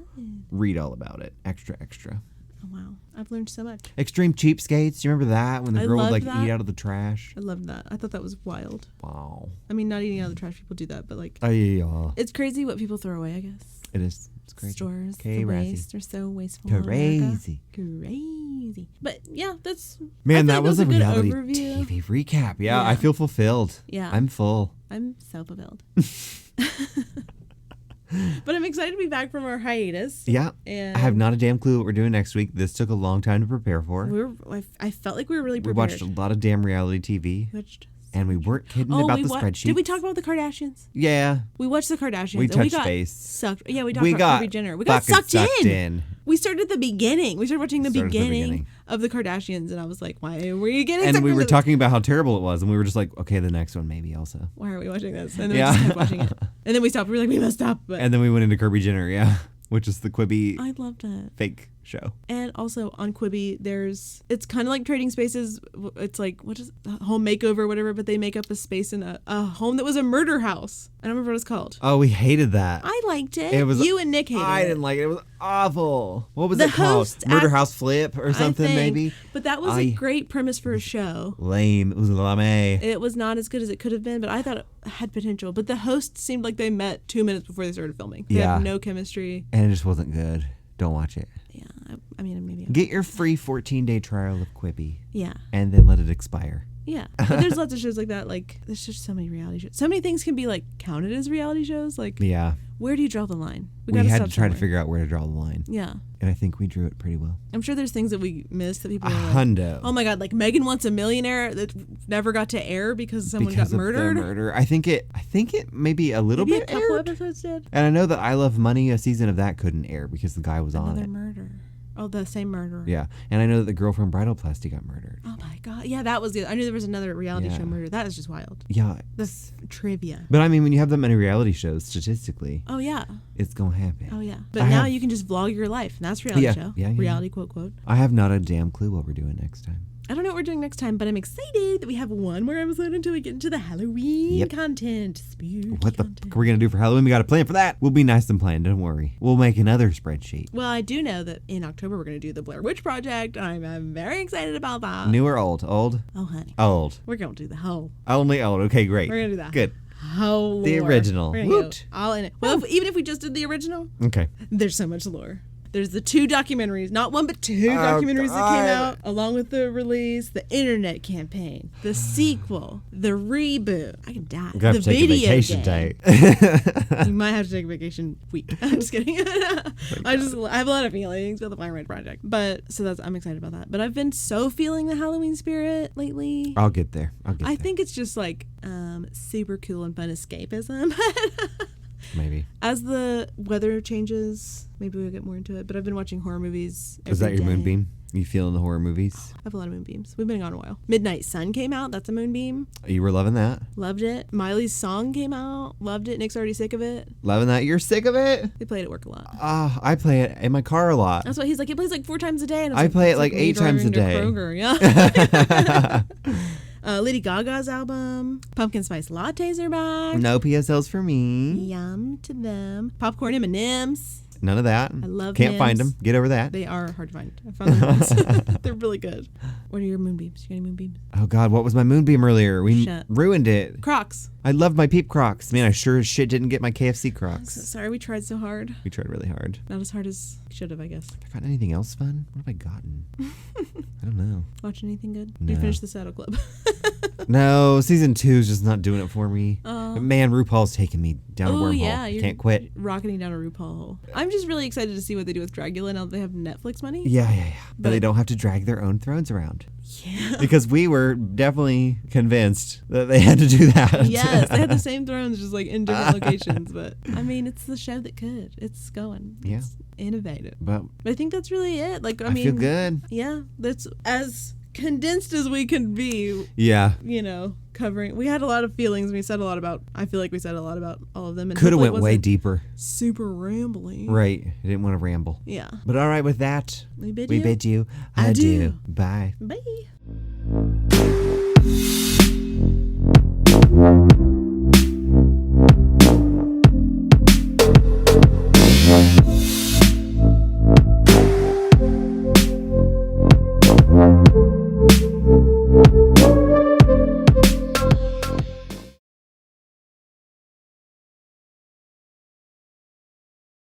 Read all about it. Extra, extra. Oh wow! I've learned so much. Extreme cheapskates. Do you remember that when the I girl would loved like that. eat out of the trash? I loved that. I thought that was wild. Wow. I mean, not eating out of the trash. People do that, but like, Yeah. it's crazy what people throw away. I guess. It is. crazy. Stores, the Crazy. waste. They're so wasteful. in America. Crazy. But yeah, that's... Man, I feel that like was a good reality overview. TV recap. Yeah, Yeah. I feel fulfilled. Yeah. I'm full. I'm so fulfilled. But I'm excited to be back from our hiatus. Yeah. And I have not a damn clue what we're doing next week. This took a long time to prepare for. I felt like we were really We prepared. watched a lot of damn reality TV. And we weren't kidding about the spreadsheets. Did we talk about the Kardashians? Yeah. We watched the Kardashians. We and touched got base. Sucked. Yeah, we talked about Kylie Jenner. We got fucking sucked in. We started at the beginning. We started watching the beginning of the Kardashians, and I was like, why are we getting And sucked we were into talking about how terrible it was, and we were just like, okay, the next one maybe also. why are we watching this? And then Yeah. we just kept watching it. And then we stopped. We were like, we must stop. But And then we went into Kirby Jenner, yeah, which is the Quibi I loved it. fake show. And also on Quibi, it's kind of like Trading Spaces. It's like, what is home makeover or whatever, but they make up a space in a home that was a murder house. I don't remember what it's called. Oh, we hated that. I liked it. It was. You and Nick hated it. I didn't like it. It was awful. What was The it called? host Murder House Flip or I something, think. maybe? But that was a great premise for a show. Lame. It was lame. It was not as good as it could have been, but I thought it had potential. But the hosts seemed like they met 2 minutes before they started filming. They had no chemistry. And it just wasn't good. Don't watch it. Yeah, I mean, maybe. Get your free 14-day trial of Quibi. Yeah. And then let it expire. Yeah. But there's lots of shows like that. Like, there's just so many reality shows. So many things can be, like, counted as reality shows. Like, yeah. Where do you draw the line? We had to try to figure out where to draw the line. Yeah. And I think we drew it pretty well. I'm sure there's things that we missed that people are like, hundo. oh my God, like Megan Wants a Millionaire that never got to air because someone got murdered. The murder. I think it maybe a little Maybe bit a couple aired. episodes did. And I know that I Love Money, a season of that couldn't air because the guy was on Another it. murder. Oh, the same murderer. Yeah. And I know that the girl from Bridalplasty got murdered. Oh my God. Yeah, that was I knew there was another reality show murder. That is just wild. Yeah. That's trivia. But I mean, when you have that many reality shows, statistically, oh yeah, it's going to happen. Oh yeah. But now you can just vlog your life, and that's reality show. Yeah. Reality quote. I have not a damn clue what we're doing next time. I don't know what we're doing next time, but I'm excited that we have one more episode until we get into the Halloween content. Spooky What the content. fuck are we going to do for Halloween? We got a plan for that. We'll be nice and planned. Don't worry. We'll make another spreadsheet. Well, I do know that in October we're going to do the Blair Witch Project. I'm very excited about that. New or old? Old? Oh, honey. Old. We're going to do the whole. Only old. Okay, great. We're going to do that. Good. Whole lore. The original. We're gonna Woot. go all in it. Well, even if we just did the original, Okay. there's so much lore. There's the 2 documentaries, not one but 2 documentaries that came out, along with the release, the internet campaign, the sequel, the reboot. I can die. We're going to The have to take a video vacation game. day. You might have to take a vacation week. I'm just kidding. I have a lot of feelings about the Blair Witch Project, but I'm excited about that. But I've been so feeling the Halloween spirit lately. I'll get there. I think it's just like super cool and fun escapism. Maybe. As the weather changes, maybe we'll get more into it. But I've been watching horror movies. Is that your day. moonbeam? You feeling the horror movies? I have a lot of moonbeams. We've been gone a while. Midnight Sun came out. That's a moonbeam. You were loving that? Loved it. Miley's song came out. Loved it. Nick's already sick of it. Loving that? You're sick of it? They play it at work a lot. I play it in my car a lot. That's why he's like, it plays like 4 times a day. And I play it like 8 times a day. Kroger, yeah. Lady Gaga's album. Pumpkin Spice Lattes are back. No PSLs for me. Yum to them. Popcorn M&Ms. None of that. I love Can't Mims. find them. Get over that. They are hard to find. I found them once. They're really good. What are your moonbeams? You got any moonbeams? Oh, God. What was my moonbeam earlier? We ruined it. Crocs. I loved my Peep Crocs. Man, I sure as shit didn't get my KFC Crocs. So sorry we tried so hard. We tried really hard. Not as hard as we should have, I guess. Have I found anything else fun? What have I gotten? I don't know. Watch anything good? No. You finished the Saddle Club. No, season 2 is just not doing it for me. Man, RuPaul's taking me down a wormhole. Yeah, I can't quit. Rocketing down a RuPaul hole. I'm just really excited to see what they do with Dragula now that they have Netflix money. Yeah. But they don't have to drag their own thrones around. Yeah. Because we were definitely convinced that they had to do that. Yes, they had the same thrones, just like in different locations. But I mean, it's the show that could. It's going. Yeah. It's innovative. But I think that's really it. Like, I mean, feel good. Yeah, that's as condensed as we can be. Yeah. You know, covering. We had a lot of feelings. We said a lot about. I feel like we said a lot about all of them. And could have hopefully went it way wasn't deeper. Super rambling. Right. I didn't want to ramble. Yeah. But all right, with that, We bid you adieu. Adieu. Bye. Bye.